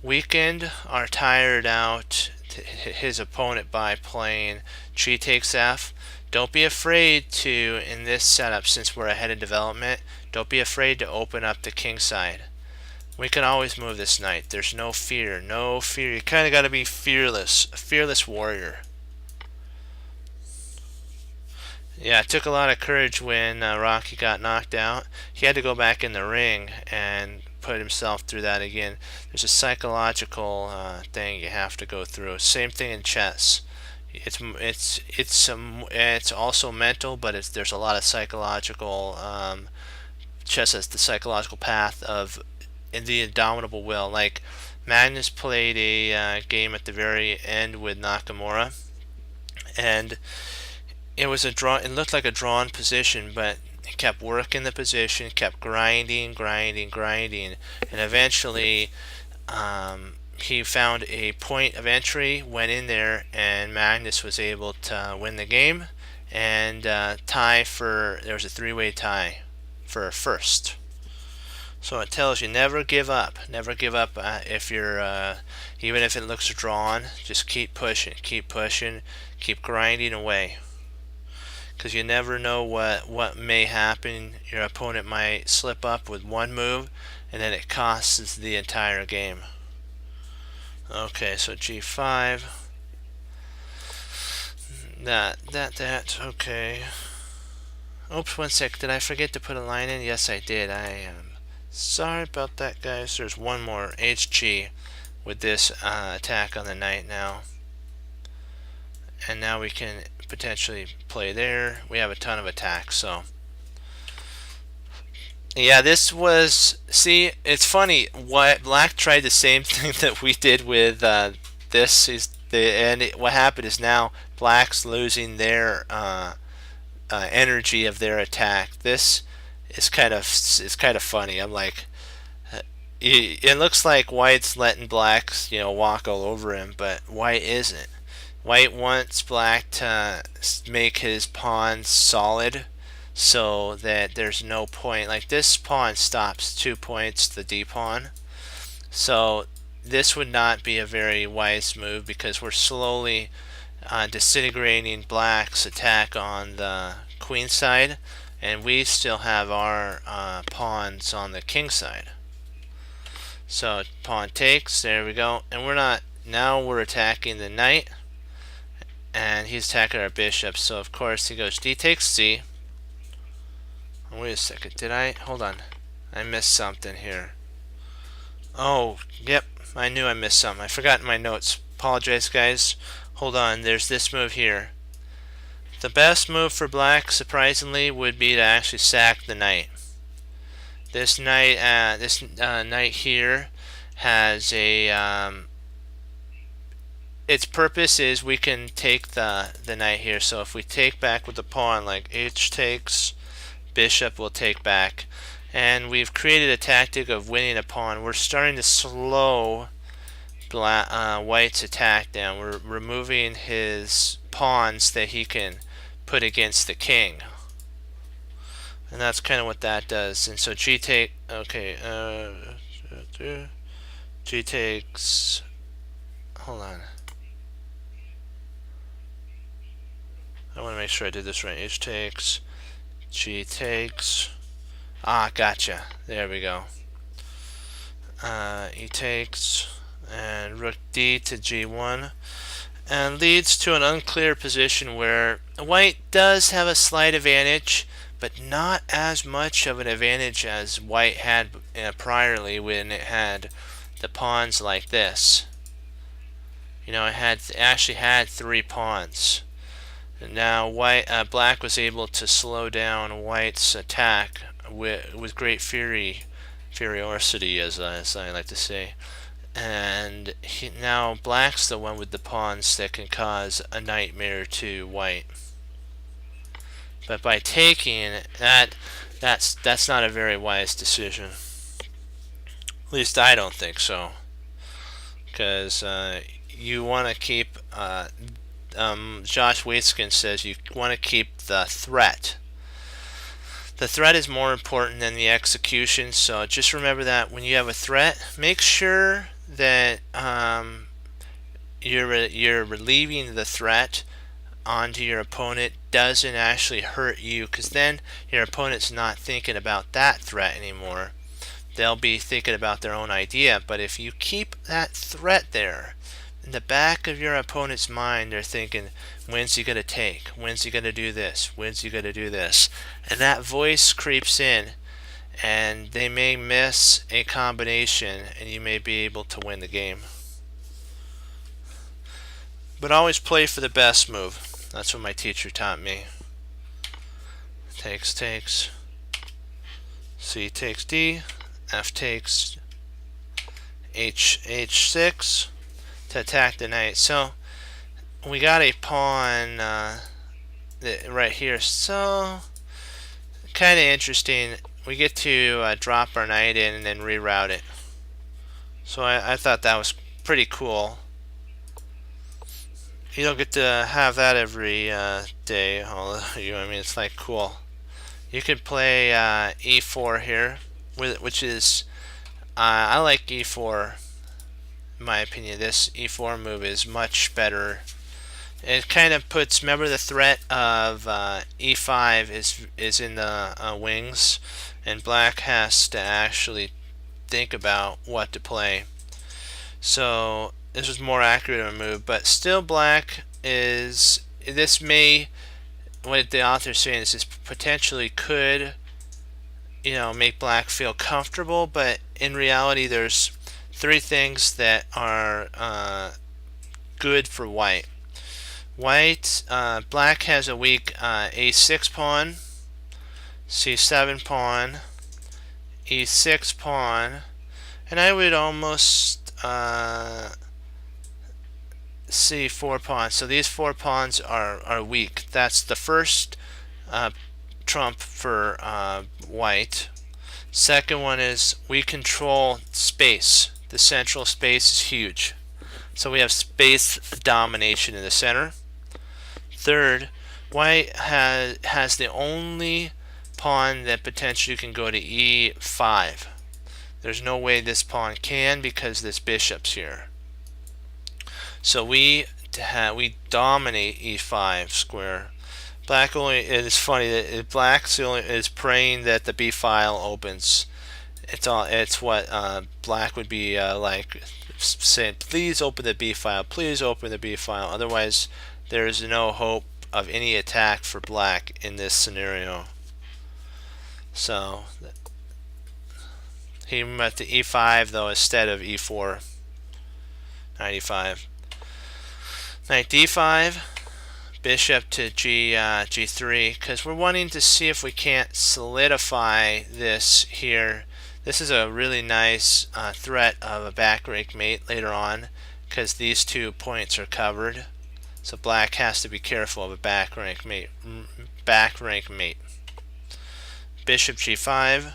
weakened or tired out his opponent by playing g takes f. Don't be afraid to, in this setup, since we're ahead of development, don't be afraid to open up the king side. We can always move this knight. There's no fear. No fear. You kind of got to be fearless. A fearless warrior. Yeah, it took a lot of courage when Rocky got knocked out. He had to go back in the ring and put himself through that again. There's a psychological thing you have to go through. Same thing in chess. It's also mental, but there's a lot of psychological. Chess has the psychological path of the indomitable will. Like Magnus played a game at the very end with Nakamura, and it was a draw. It looked like a drawn position, but he kept working the position, kept grinding, and eventually he found a point of entry, went in there, and Magnus was able to win the game and tie for. There was a three-way tie for first. So it tells you never give up. Never give up if you're even if it looks drawn. Just keep pushing, keep grinding away. Because you never know what may happen. Your opponent might slip up with one move, and then it costs the entire game. Okay, so G5. That. Okay. Oops, one sec. Did I forget to put a line in? Yes, I did. I am sorry about that, guys. There's one more HG with this attack on the knight now. And now we can potentially play there. We have a ton of attacks, so. Yeah, this was. See, it's funny. Black tried the same thing that we did with this. What happened is now Black's losing their energy of their attack. This is kind of funny. I'm like, it looks like White's letting Black's walk all over him, but White isn't. White wants Black to make his pawn solid, so that there's no point. Like this pawn stops 2 points, the D pawn. So this would not be a very wise move because we're slowly disintegrating Black's attack on the queen side, and we still have our pawns on the king side. So pawn takes, there we go, and now we're attacking the knight, and he's attacking our bishop, so of course he goes D takes C. Wait a second, hold on, I missed something here. Oh, yep, I knew I missed something. I forgot my notes. Apologize, guys. Hold on, there's this move here. The best move for Black, surprisingly, would be to actually sack the knight. This knight, knight here has a. Its purpose is we can take the knight here. So if we take back with the pawn, like H takes, bishop will take back, and we've created a tactic of winning a pawn. We're starting to slow White's attack down. We're removing his pawns that he can put against the king, and that's kind of what that does. And so G take. Okay, G takes. Hold on. I want to make sure I did this right. H takes. G takes. Ah, gotcha. There we go. E takes, and rook D to G1, and leads to an unclear position where White does have a slight advantage, but not as much of an advantage as White had priorly when it had the pawns like this. It actually had 3 pawns. And now Black was able to slow down White's attack with great superiority, as I like to say. And now Black's the one with the pawns that can cause a nightmare to White. But by taking that's not a very wise decision. At least I don't think so. Because you want to keep. Josh Waitzkin says you want to keep the threat. The threat is more important than the execution, so just remember that when you have a threat, make sure that you're relieving the threat onto your opponent doesn't actually hurt you, because then your opponent's not thinking about that threat anymore. They'll be thinking about their own idea. But if you keep that threat there in the back of your opponent's mind, they're thinking, when's he going to take? When's he going to do this? When's he going to do this? And that voice creeps in, and they may miss a combination, and you may be able to win the game. But always play for the best move. That's what my teacher taught me. Takes, takes. C takes D. F takes. h6 to attack the knight. So we got a pawn right here. So kind of interesting. We get to drop our knight in and then reroute it. So I thought that was pretty cool. You don't get to have that every day. You know what I mean? It's like cool. You could play e4 here, which is I like e4. In my opinion, this e4 move is much better. It kind of puts, remember the threat of e5 is in the wings, and black has to actually think about what to play. So this was more accurate of a move, but still black is, this may, what the author is saying is this potentially could, you know, make black feel comfortable, but in reality there's three things that are good for white. Black has a weak a6 pawn, c7 pawn, e6 pawn, and I would almost c4 pawn. So these four pawns are weak. That's the first trump for white. Second one is we control space. The central space is huge. So we have space domination in the center. Third, white has the only pawn that potentially can go to e5. There's no way this pawn can because this bishop's here. So we dominate e5 square. Black only, it's funny that black's only is praying that the b file opens. It's what black would be like saying, please open the b file, please open the b file. Otherwise, there is no hope of any attack for black in this scenario. So he went to e5 though instead of e4. Knight e5. Knight d5. Bishop to g3, because we're wanting to see if we can't solidify this here. This is a really nice threat of a back rank mate later on, because these 2 points are covered. So black has to be careful of a back rank mate. Bishop g5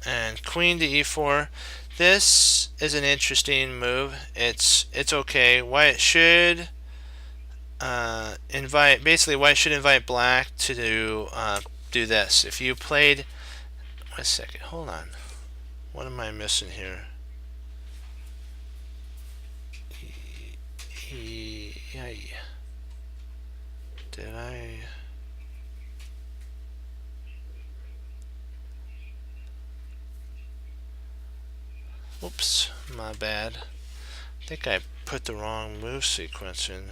and queen to e4. This is an interesting move. It's okay. White should invite black to do this. If you played, wait a second, hold on. What am I missing here? Did I? Oops, my bad. I think I put the wrong move sequence in.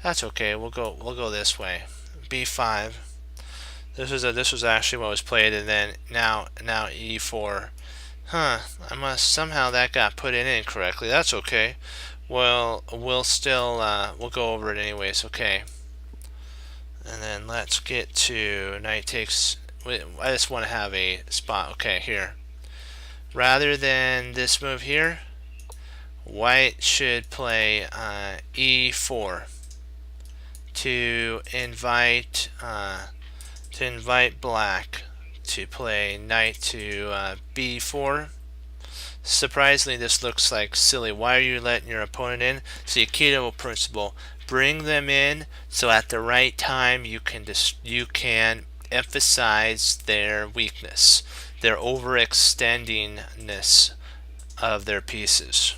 That's okay. We'll go this way. b5. This was actually what was played, and then now e4. Huh? Somehow that got put in incorrectly. That's okay. Well, we'll go over it anyways. Okay. And then let's get to knight takes. I just want to have a spot. Okay, here. Rather than this move here, white should play e4 to invite black to play knight to b4. Surprisingly, this looks like silly. Why are you letting your opponent in? So the Aikido principle: bring them in so at the right time you can emphasize their weakness, their overextendingness of their pieces.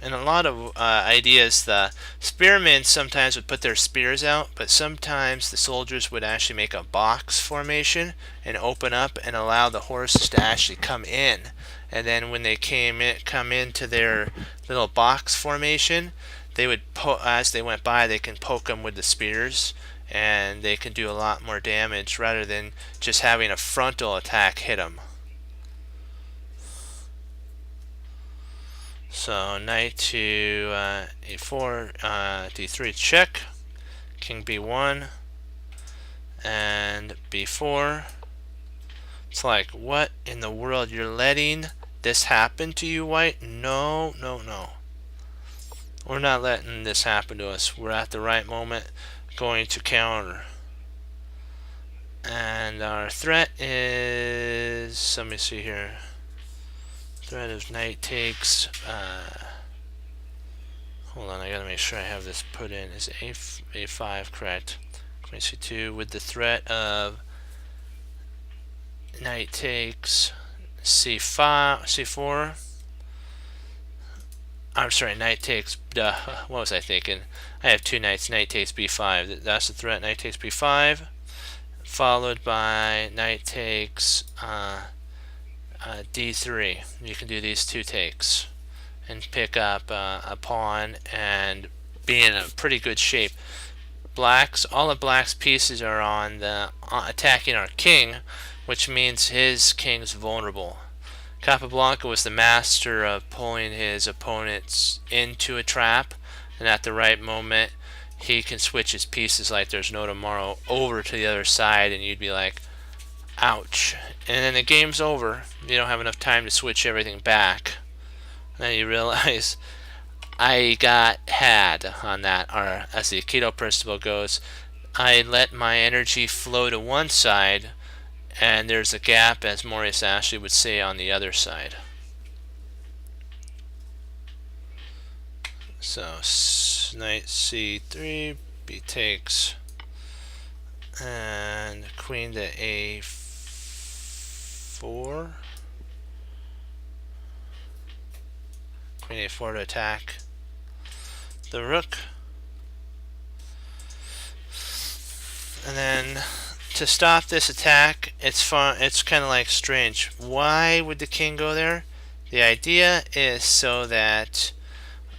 And a lot of ideas, the spearmen sometimes would put their spears out, but sometimes the soldiers would actually make a box formation and open up and allow the horses to actually come in. And then when they come into their little box formation, they would as they went by, they can poke them with the spears, and they can do a lot more damage rather than just having a frontal attack hit them. So knight to a4, d3 check, king b1, and b4. It's like, what in the world? You're letting this happen to you, white? No, no, no. We're not letting this happen to us. We're at the right moment going to counter. And our threat is, let me see here. Threat is knight takes, hold on, I gotta make sure I have this put in. Is A5 correct? Queen C2 with the threat of knight takes C5, C4. I'm sorry, knight takes, duh, what was I thinking? I have two knights, knight takes B5. That's the threat, knight takes B5. Followed by knight takes D3. You can do these two takes and pick up a pawn and be in a pretty good shape. All of Black's pieces are on the attacking our king, which means his king's vulnerable. Capablanca was the master of pulling his opponents into a trap, and at the right moment he can switch his pieces like there's no tomorrow over to the other side, and you'd be like, ouch. And then the game's over. You don't have enough time to switch everything back. And then you realize I got had on that, or as the Aikido principle goes, I let my energy flow to one side and there's a gap, as Maurice Ashley would say, on the other side. So knight C3, B takes, and queen to A4. Queen A4 to attack the rook. And then to stop this attack, it's fun. It's kind of like strange. Why would the king go there? The idea is so that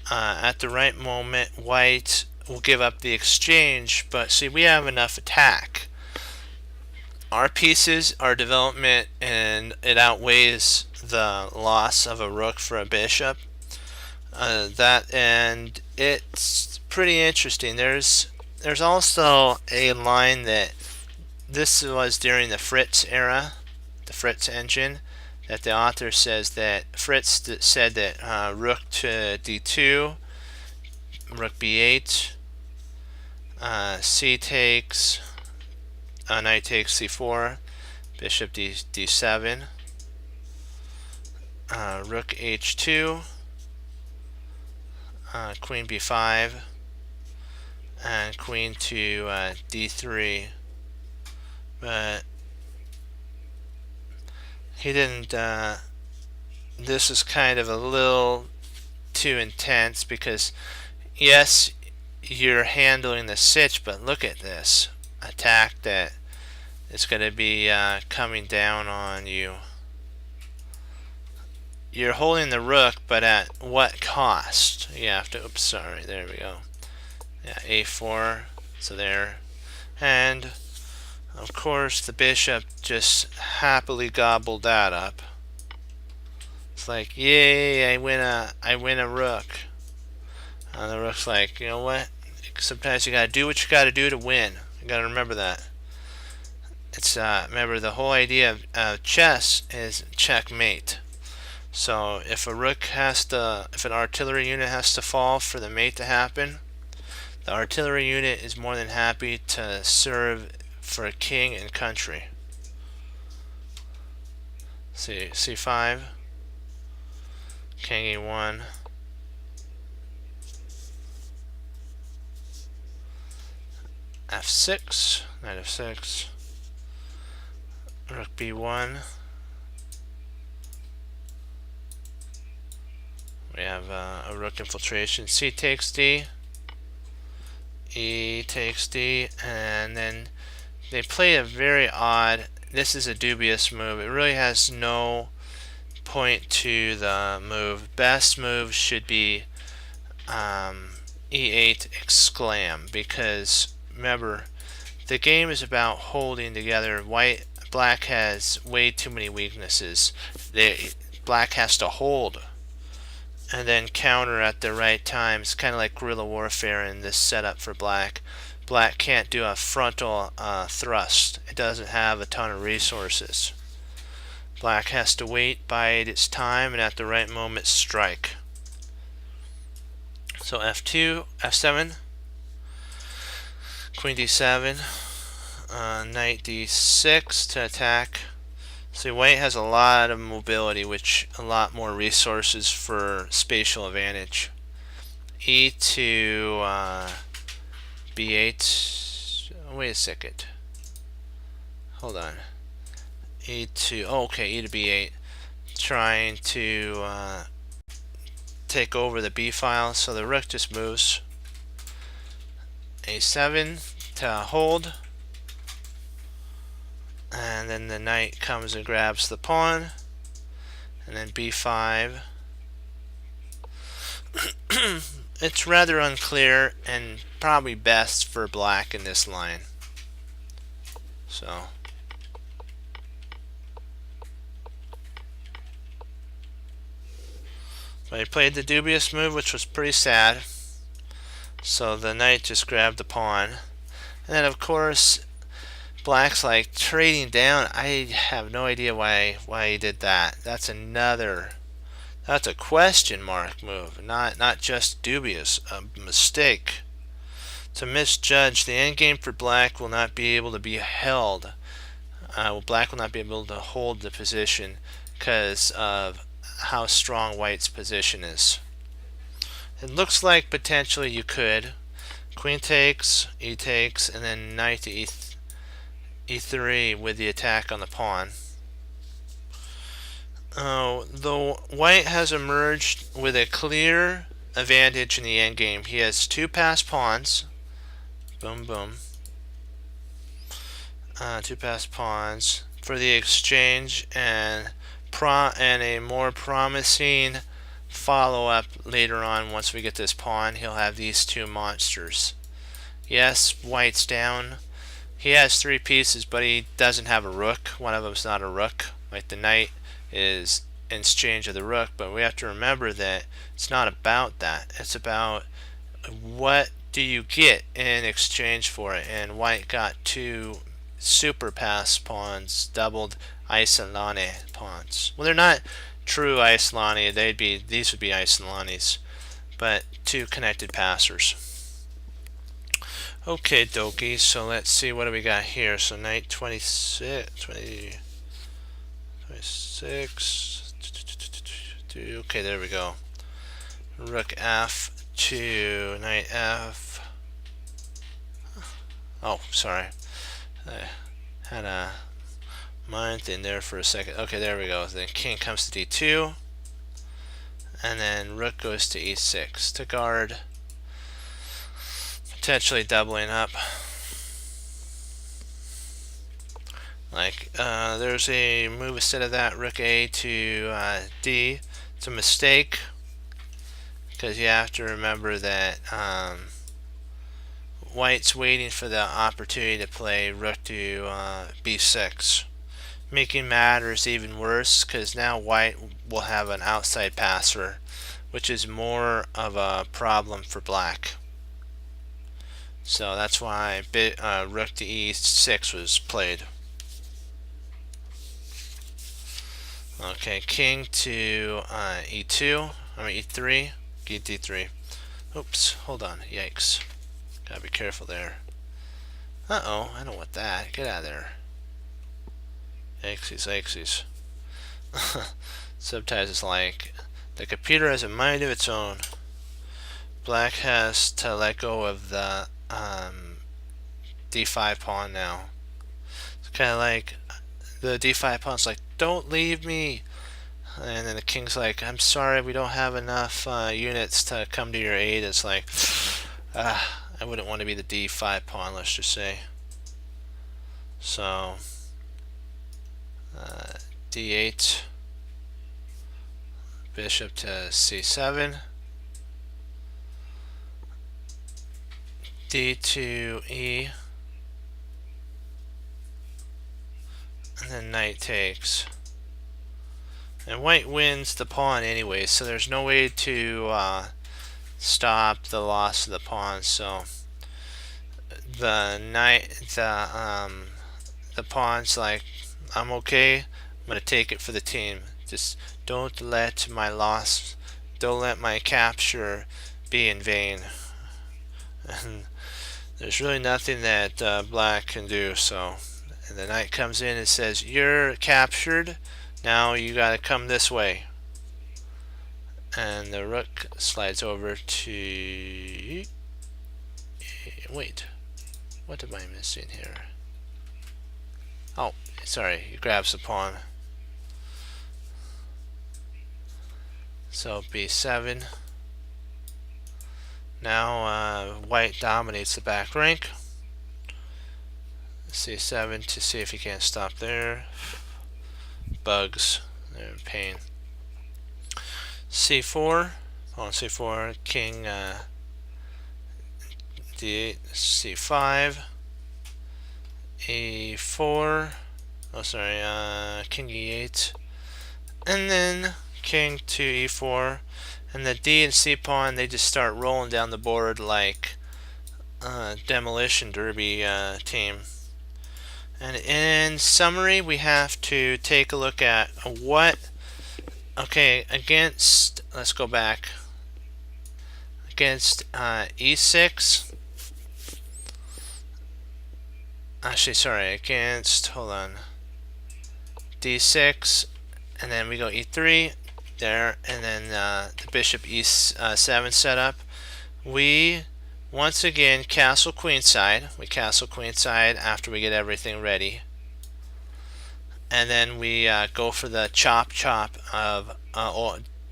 at the right moment, white will give up the exchange. But see, we have enough attack. Our pieces, our development, and it outweighs the loss of a rook for a bishop. And it's pretty interesting. There's also a line that this was during the Fritz era, the Fritz engine, that the author says that Fritz said that rook to d2, rook b8, c takes, knight takes c4, bishop d7, rook h2, queen b5, and queen to d3. But he didn't, this is kind of a little too intense because, yes, you're handling the sitch, but look at this attack that is going to be coming down on you. You're holding the rook, but at what cost? You have to, oops, sorry, there we go. Yeah, a4, so there. And of course, the bishop just happily gobbled that up. It's like, yay! I win a rook. And the rook's like, you know what? Sometimes you gotta do what you gotta do to win. You gotta remember that. It's remember the whole idea of chess is checkmate. So if a rook has to, if an artillery unit has to fall for the mate to happen, the artillery unit is more than happy to serve for a king and country. See, c5, king e1, f6, knight f6, rook b1. We have a rook infiltration. C takes d, e takes d, and then they play a very odd, this is a dubious move. It really has no point to the move. Best move should be e8 exclam, because remember, the game is about holding together. Black has way too many weaknesses. Black has to hold and then counter at the right time. It's kind of like guerrilla warfare in this setup for black. Black can't do a frontal thrust. It doesn't have a ton of resources. Black has to wait, bide its time, and at the right moment strike. So f2, f7, queen d7, knight d6 to attack. See, white has a lot of mobility, which a lot more resources for spatial advantage. e2 b8. Oh, wait a second. Hold on. e2. Oh, okay, e to b8. Trying to take over the b file, so the rook just moves. a7 to hold. And then the knight comes and grabs the pawn. And then b5. It's rather unclear and probably best for black in this line. So but he played the dubious move, which was pretty sad. So the knight just grabbed the pawn. And then of course black's like trading down. I have no idea why he did that. That's a question mark move, not just dubious, a mistake. To misjudge, the endgame for black will not be able to be held. Black will not be able to hold the position because of how strong white's position is. It looks like potentially you could. Queen takes, e takes, and then knight to e3 with the attack on the pawn. Though white has emerged with a clear advantage in the endgame. He has two passed pawns. Boom, boom. Two passed pawns for the exchange and a more promising follow-up later on. Once we get this pawn, he'll have these two monsters. Yes, white's down. He has three pieces, but he doesn't have a rook. One of them's not a rook. Like the knight is in exchange of the rook, but we have to remember that it's not about that. It's about what do you get in exchange for it, and white got two super pass pawns, doubled Isolani pawns. Well, they're not true Isolani. These would be Isolanis, but two connected passers. Okay, dokie, so let's see what do we got here. So knight 26, okay, there we go. Rook f2, knight f. Oh, sorry. I had a mind thing there for a second. Okay, there we go. Then king comes to d2. And then rook goes to e6 to guard. Potentially doubling up. Like, there's a move instead of that, rook a to d. It's a mistake, because you have to remember that white's waiting for the opportunity to play rook to b6, making matters even worse, because now white will have an outside passer, which is more of a problem for black. So that's why rook to e6 was played. Okay, king to e2, e3, get d3. Oops, hold on, yikes. Gotta be careful there. Uh-oh, I don't want that. Get out of there. Yikesies. Sometimes it's like, the computer has a mind of its own. Black has to let go of the d5 pawn now. It's kind of like, the d5 pawn's like, don't leave me, and then the king's like, I'm sorry, we don't have enough units to come to your aid. It's like, I wouldn't want to be the d5 pawn, let's just say. So d8, bishop to c7, d2e, and then knight takes. And white wins the pawn anyway, so there's no way to stop the loss of the pawn. So the pawn's like, I'm okay, I'm gonna take it for the team. Just don't let my loss, don't let my capture be in vain. And there's really nothing that black can do. So, and the knight comes in and says, "You're captured. Now you gotta come this way." And the rook slides over to. Wait, what am I missing here? Oh, sorry, he grabs the pawn. So b7. Now white dominates the back rank. c7 to see if he can't stop there. Bugs. They're in pain. c4. Pawn c4. King d8. c5. e4. Oh, sorry. King e8. And then king to e4. And the d and c pawn, they just start rolling down the board like demolition derby team. And in summary, we have to take a look at what, okay, against, let's go back, against e6, actually, sorry, against, hold on, d6, and then we go e3, there, and then the bishop e7 setup. We once again castle queenside. We castle queenside after we get everything ready, and then we go for the chop of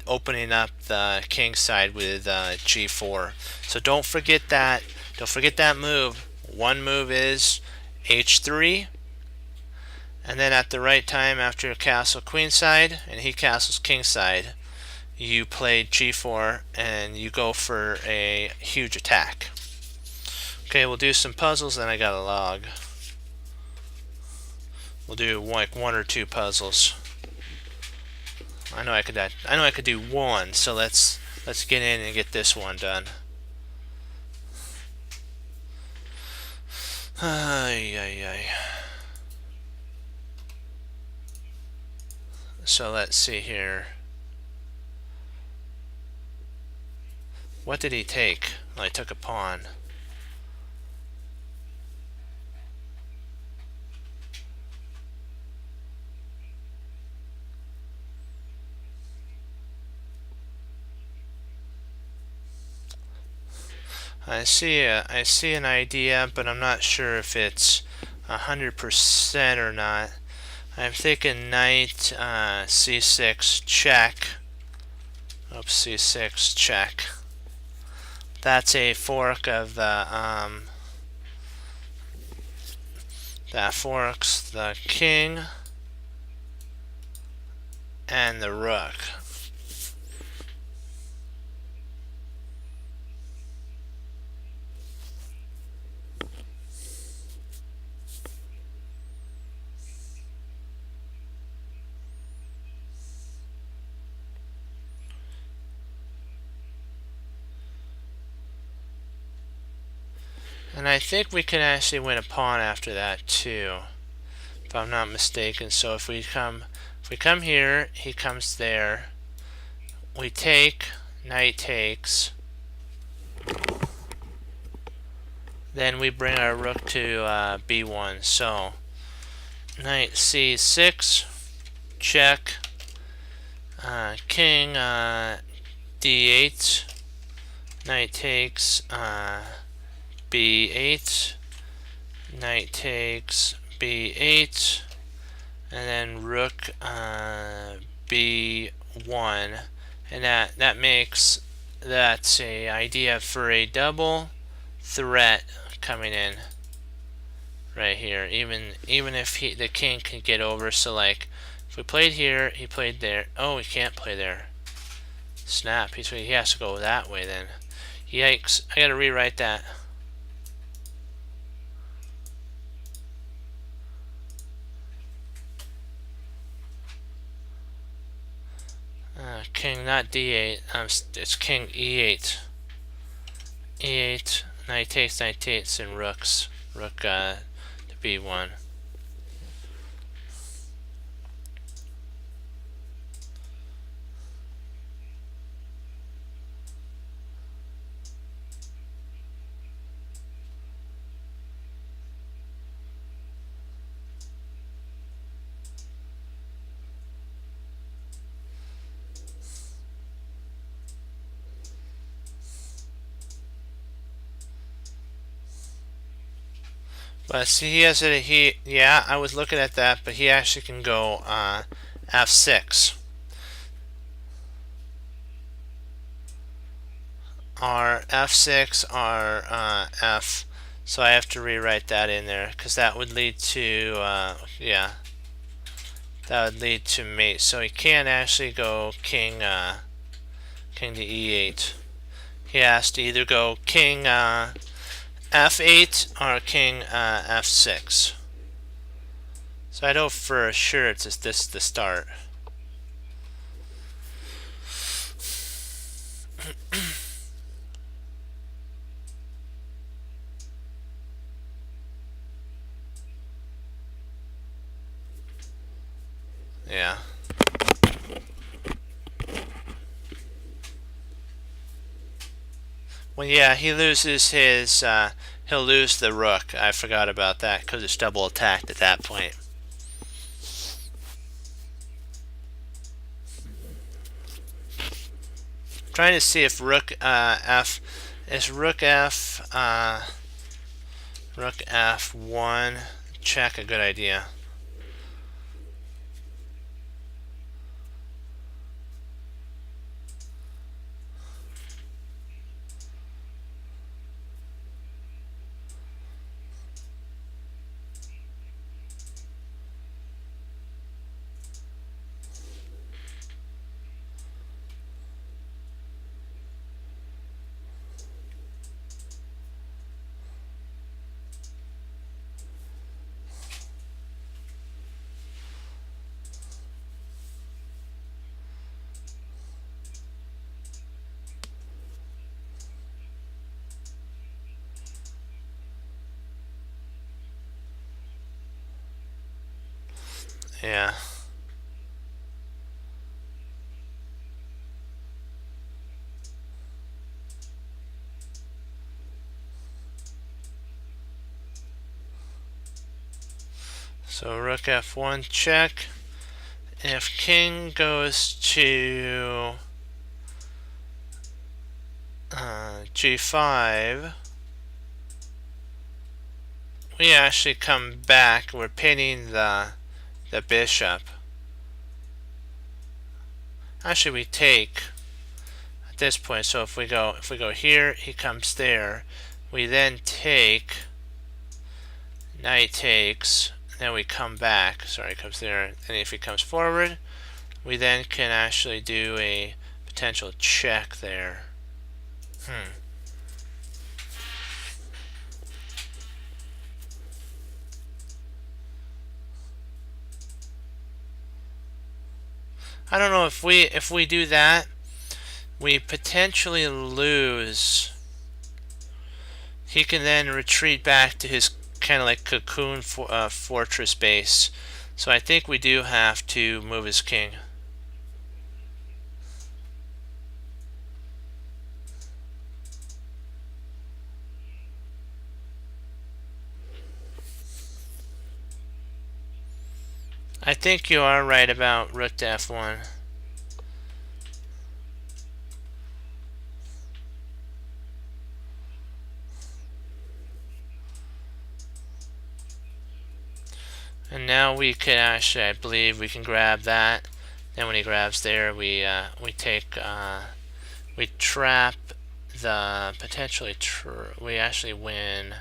opening up the king side with g4. So don't forget that. Don't forget that move. One move is h3. And then at the right time, after you castle queenside and he castles kingside, you play g4 and you go for a huge attack. Okay, we'll do some puzzles, then I got a log. We'll do like one or two puzzles. I know I could do one, so let's get in and get this one done. Ay, ay, ay. So let's see here. What did he take? Well, he took a pawn. I see an idea, but I'm not sure if it's 100% or not. I'm thinking knight c6 check. Oops, c6 check. That's a fork of the that forks the king and the rook. And I think we can actually win a pawn after that too, if I'm not mistaken. So if we come here, he comes there. We take, knight takes. Then we bring our rook to b1. So knight c6, check. King d8. Knight takes. b8, knight takes b8, and then rook b1, and that makes that's a idea for a double threat coming in right here. Even if the king can get over. So like if we played here, he played there. Oh, he can't play there. Snap! He has to go that way then. Yikes! I gotta rewrite that. King, not d8. It's king e8. e8. Knight takes, and rooks. Rook to b1. But see, he has it. Yeah, I was looking at that, but he actually can go f6. R f6 R f. So I have to rewrite that in there because that would lead to yeah, that would lead to mate. So he can't actually go king king to e8. He has to either go king f8 or king f6. So I know for sure it's just this the start. Yeah. Well, yeah, he loses his. He'll lose the rook. I forgot about that because it's double attacked at that point. Trying to see if rook f is rook f1 check a good idea. Yeah. So rook f1 check. If king goes to g5, we actually come back. We're pinning the bishop. Actually, we take at this point. So if we go here, he comes there. We then take. Knight takes. Then we come back. Sorry, comes there. And if he comes forward, we then can actually do a potential check there. I don't know if we do that, we potentially lose. He can then retreat back to his kind of like cocoon fortress base. So I think we do have to move his king. I think you are right about rook to f1. And now we can actually, I believe, we can grab that. Then when he grabs there, we take, we trap the potentially. We actually win.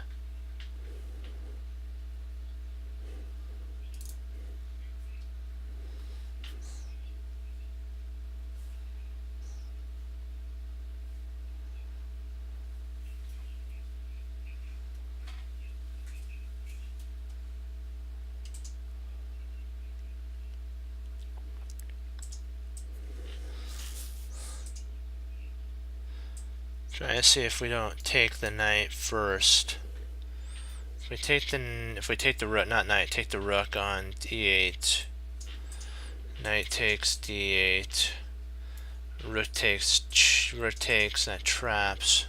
Trying to see if we don't take the knight first. If we take the rook, not knight, take the rook on d8. Knight takes d8. Rook takes, that traps.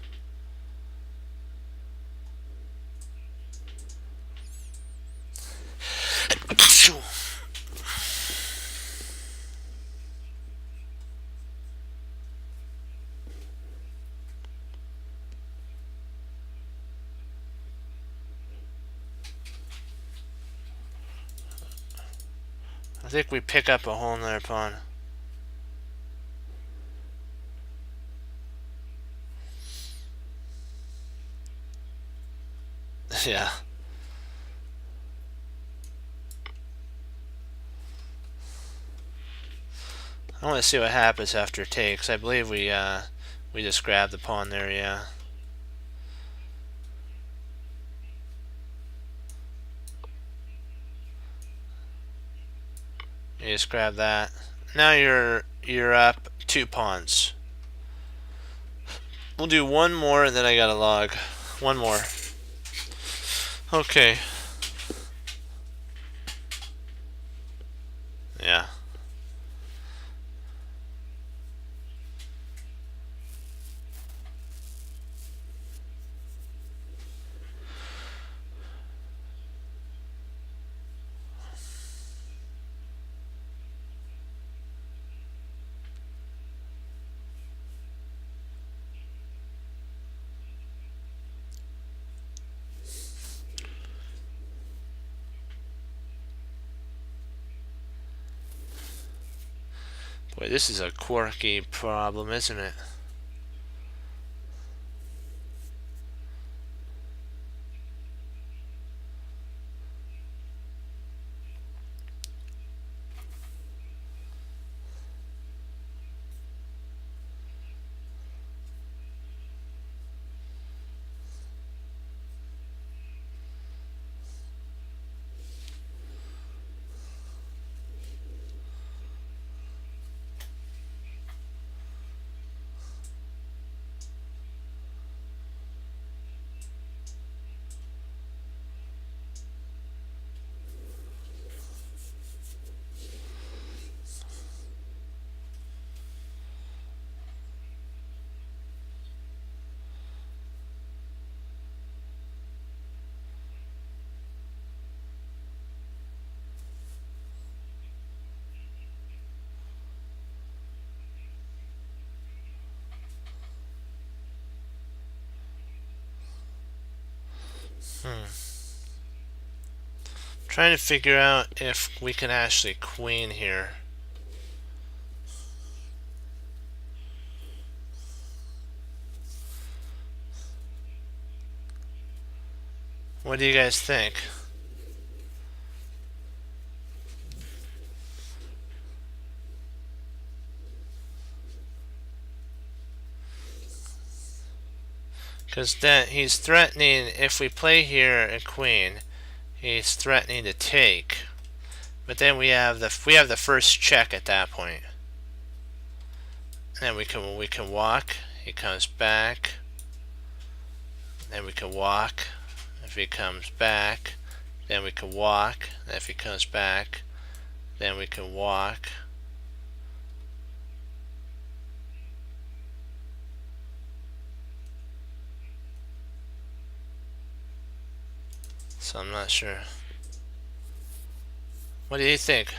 think we pick up a whole nother pawn. Yeah. I want to see what happens after takes. I believe we just grabbed the pawn there, yeah. You just grab that. Now you're up 2 pawns. We'll do one more and then I gotta log. One more. Okay. Yeah. Boy, this is a quirky problem, isn't it? Trying to figure out if we can actually queen here. What do you guys think? Because then he's threatening, if we play here a queen, he's threatening to take. But then we have the first check at that point. And then we can walk. He comes back. Then we can walk. If he comes back, then we can walk. And if he comes back, then we can walk. So I'm not sure. What do you think?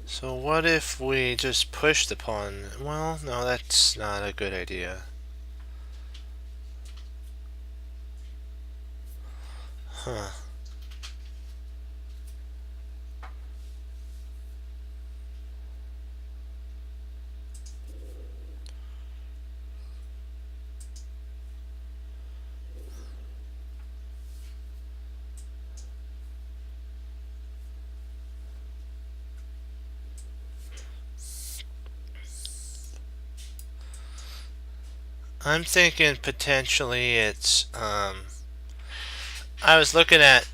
So what if we just push the pawn? Well, no, that's not a good idea. Huh. I'm thinking potentially it's I was looking at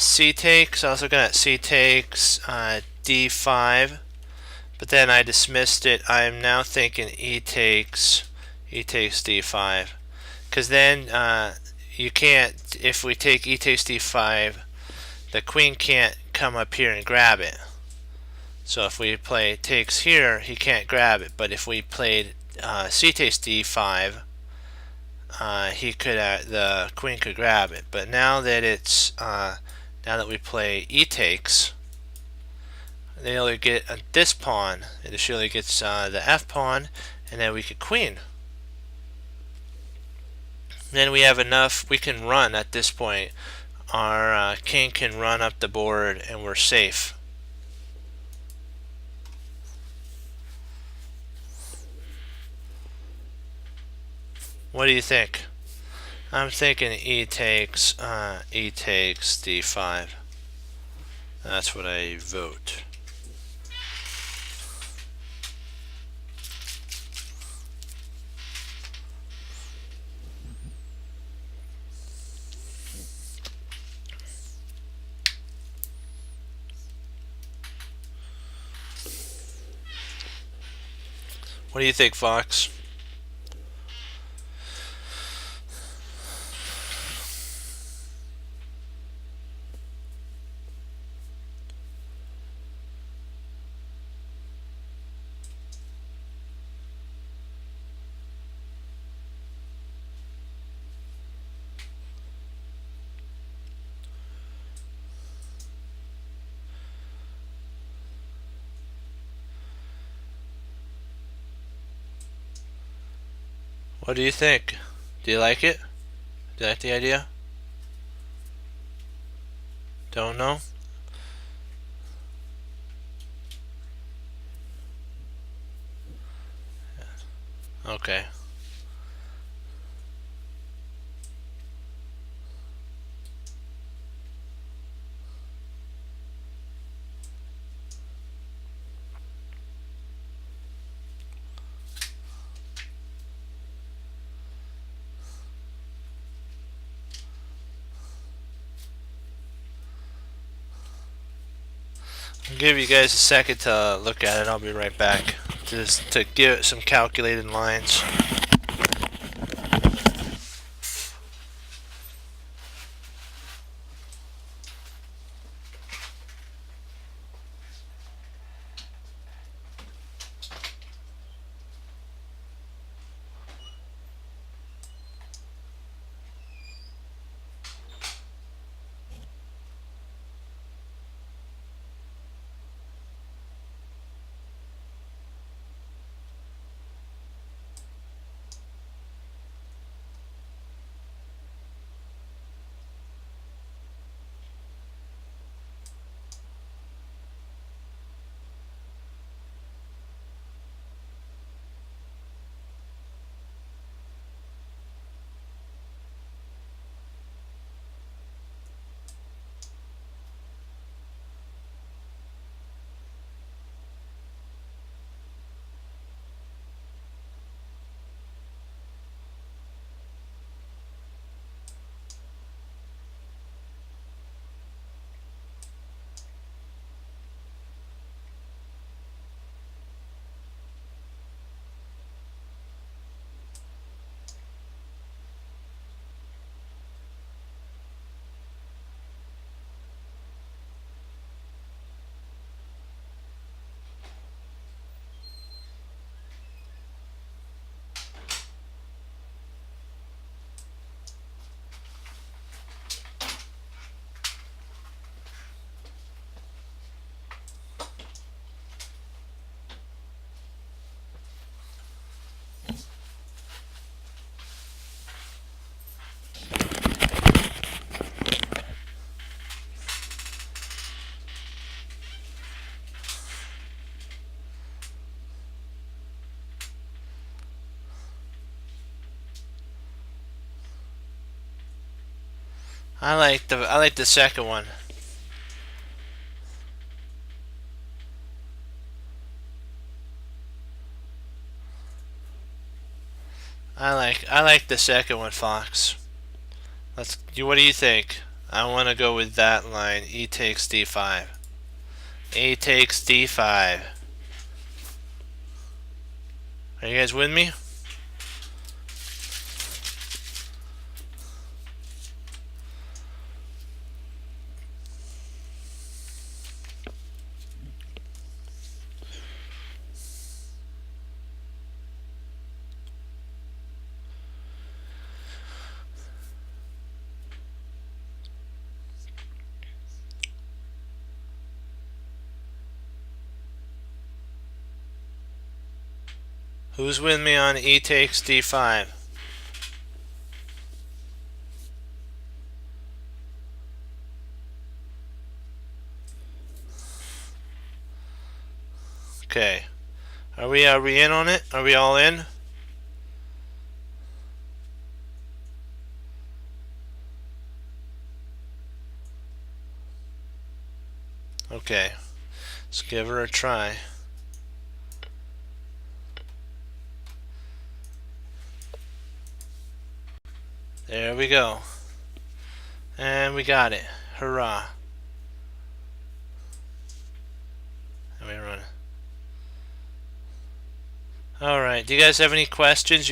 C takes. I was looking at C takes D5, but then I dismissed it. I'm now thinking E takes D5, because then you can't. If we take E takes D5, the queen can't come up here and grab it. So if we play takes here, he can't grab it. But if we played C takes D5, he could the queen could grab it. But now that it's now that we play E takes, they only get this pawn. It surely gets the F pawn, and then we could queen. Then we have enough. We can run at this point. Our king can run up the board, and we're safe. What do you think? I'm thinking E takes D5. That's what I vote. What do you think, Fox? What do you think? Do you like it? Do you like the idea? Don't know? Okay. I'll give you guys a second to look at it. I'll be right back. Just to give it some calculated lines. I like the second one. I like the second one, Fox. What do you think? I want to go with that line. E takes d5. E takes d5. Are you guys with me? Who's with me on E takes d5? Okay. Are we in on it? Are we all in? Okay. Let's give her a try. There we go. And we got it. Hurrah. Let me run. Alright, do you guys have any questions?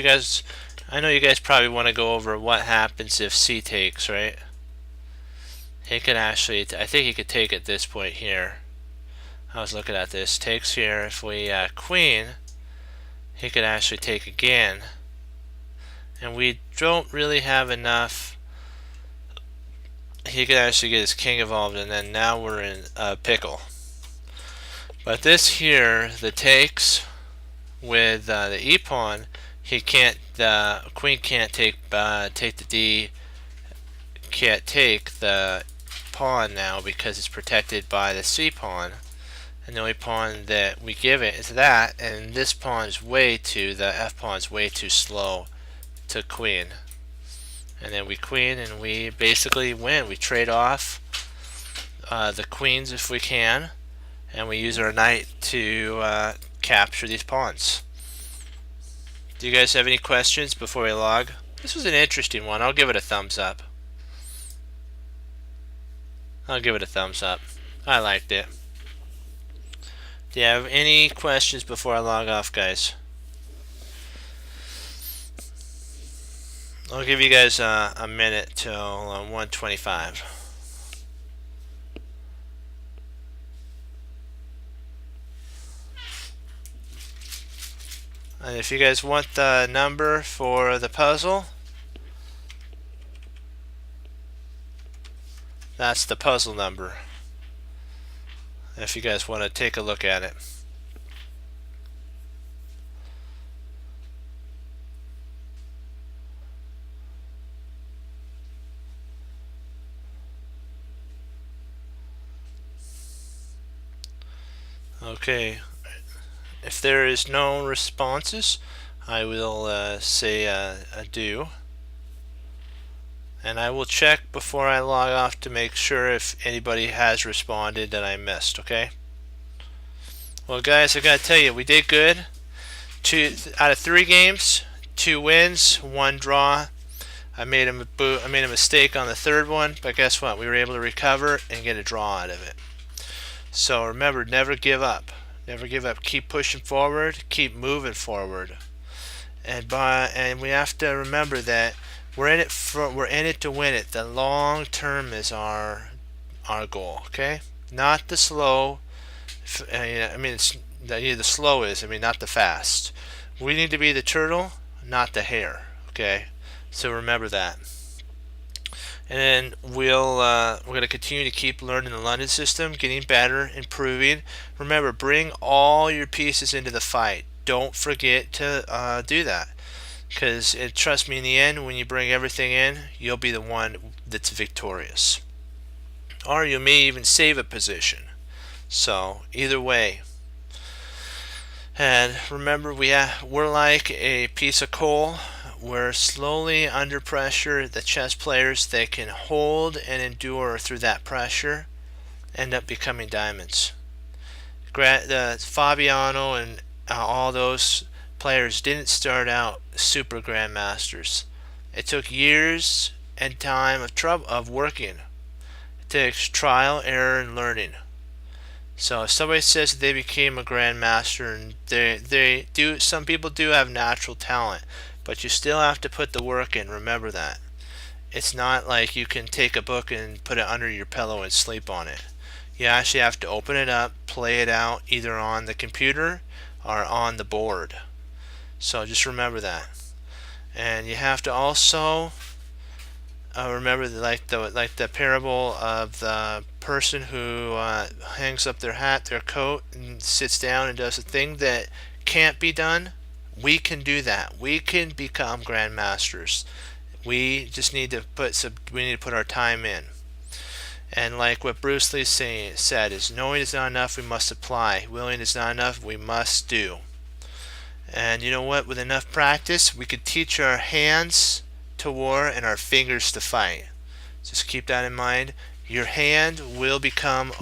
I know you guys probably want to go over what happens if C takes, right? He can actually, I think he could take at this point here. I was looking at this. Takes here. If we queen, he could actually take again. And we don't really have enough. He could actually get his king involved, and then now we're in a pickle. But this here, the takes with the e pawn, he can't. The queen can't take the d. Can't take the pawn now because it's protected by the c pawn. And the only pawn that we give it is that, and this pawn is the f pawn is way too slow to queen. And then we queen and we basically win. We trade off the queens if we can, and we use our knight to capture these pawns. Do you guys have any questions before we log? This was an interesting one. I'll give it a thumbs up. I'll give it a thumbs up. I liked it. Do you have any questions before I log off, guys? I'll give you guys a minute till 1:25. And if you guys want the number for the puzzle, that's the puzzle number. If you guys want to take a look at it. Okay, if there is no responses, I will say adieu. And I will check before I log off to make sure if anybody has responded that I missed, okay? Well, guys, I gotta tell you, we did good. Out of 3 games, 2 wins, 1 draw. I made a mistake on the 3rd one, but guess what? We were able to recover and get a draw out of it. So remember, never give up. Never give up. Keep pushing forward. Keep moving forward. And we have to remember that we're in it to win it. The long term is our goal. Okay, not the slow. I mean, the slow is. I mean, not the fast. We need to be the turtle, not the hare. Okay, so remember that. And then we're going to continue to keep learning the London system, getting better, improving. Remember, bring all your pieces into the fight. Don't forget to do that. Because trust me, in the end, when you bring everything in, you'll be the one that's victorious. Or you may even save a position. So, either way. And remember, we're like a piece of coal. We're slowly under pressure. The chess players that can hold and endure through that pressure end up becoming diamonds. Fabiano and all those players didn't start out super grandmasters. It took years and time of working. It takes trial, error, and learning. So if somebody says that they became a grandmaster, and they do, some people do have natural talent, but you still have to put the work in. Remember that. It's not like you can take a book and put it under your pillow and sleep on it. You actually have to open it up, play it out either on the computer or on the board. So just remember that. And you have to also remember like the parable of the person who hangs up their hat, their coat, and sits down and does a thing that can't be done. We can do that. We can become grandmasters. We just need to put our time in. And like what Bruce Lee said is, knowing is not enough, we must apply. Willing is not enough, we must do. And you know what? With enough practice, we could teach our hands to war and our fingers to fight. Just keep that in mind. Your hand will become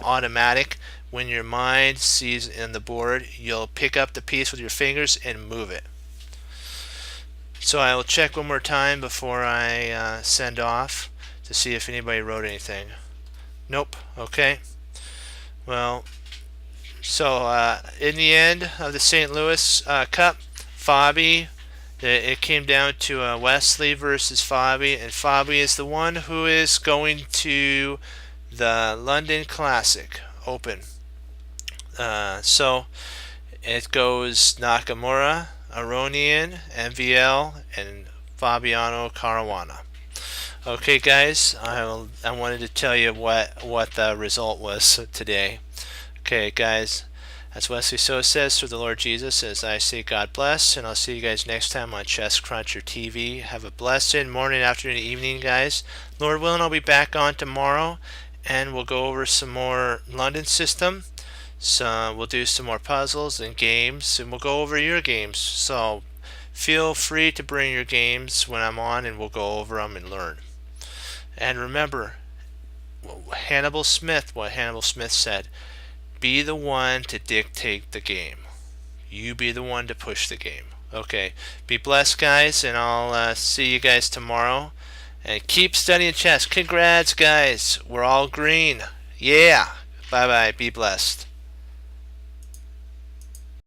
automatic when your mind sees in the board. You'll pick up the piece with your fingers and move it. So I will check one more time before I send off to see if anybody wrote anything. Nope. Okay. Well, so in the end of the St. Louis Cup, Fabi, it came down to Wesley versus Fabi, and Fabi is the one who is going to the London Classic Open. So it goes Nakamura, Aronian, MVL, and Fabiano Caruana. Okay, guys, I wanted to tell you what the result was today. Okay, guys, as Wesley So says, through the Lord Jesus, as I say, God bless, and I'll see you guys next time on Chess Cruncher TV. Have a blessed morning, afternoon, evening, guys. Lord willing, I'll be back on tomorrow, and we'll go over some more London system. So we'll do some more puzzles and games, and we'll go over your games. So feel free to bring your games when I'm on, and we'll go over them and learn. And remember, what Hannibal Smith said, be the one to dictate the game. You be the one to push the game. Okay, be blessed, guys, and I'll see you guys tomorrow. And keep studying chess. Congrats, guys. We're all green. Yeah. Bye-bye. Be blessed.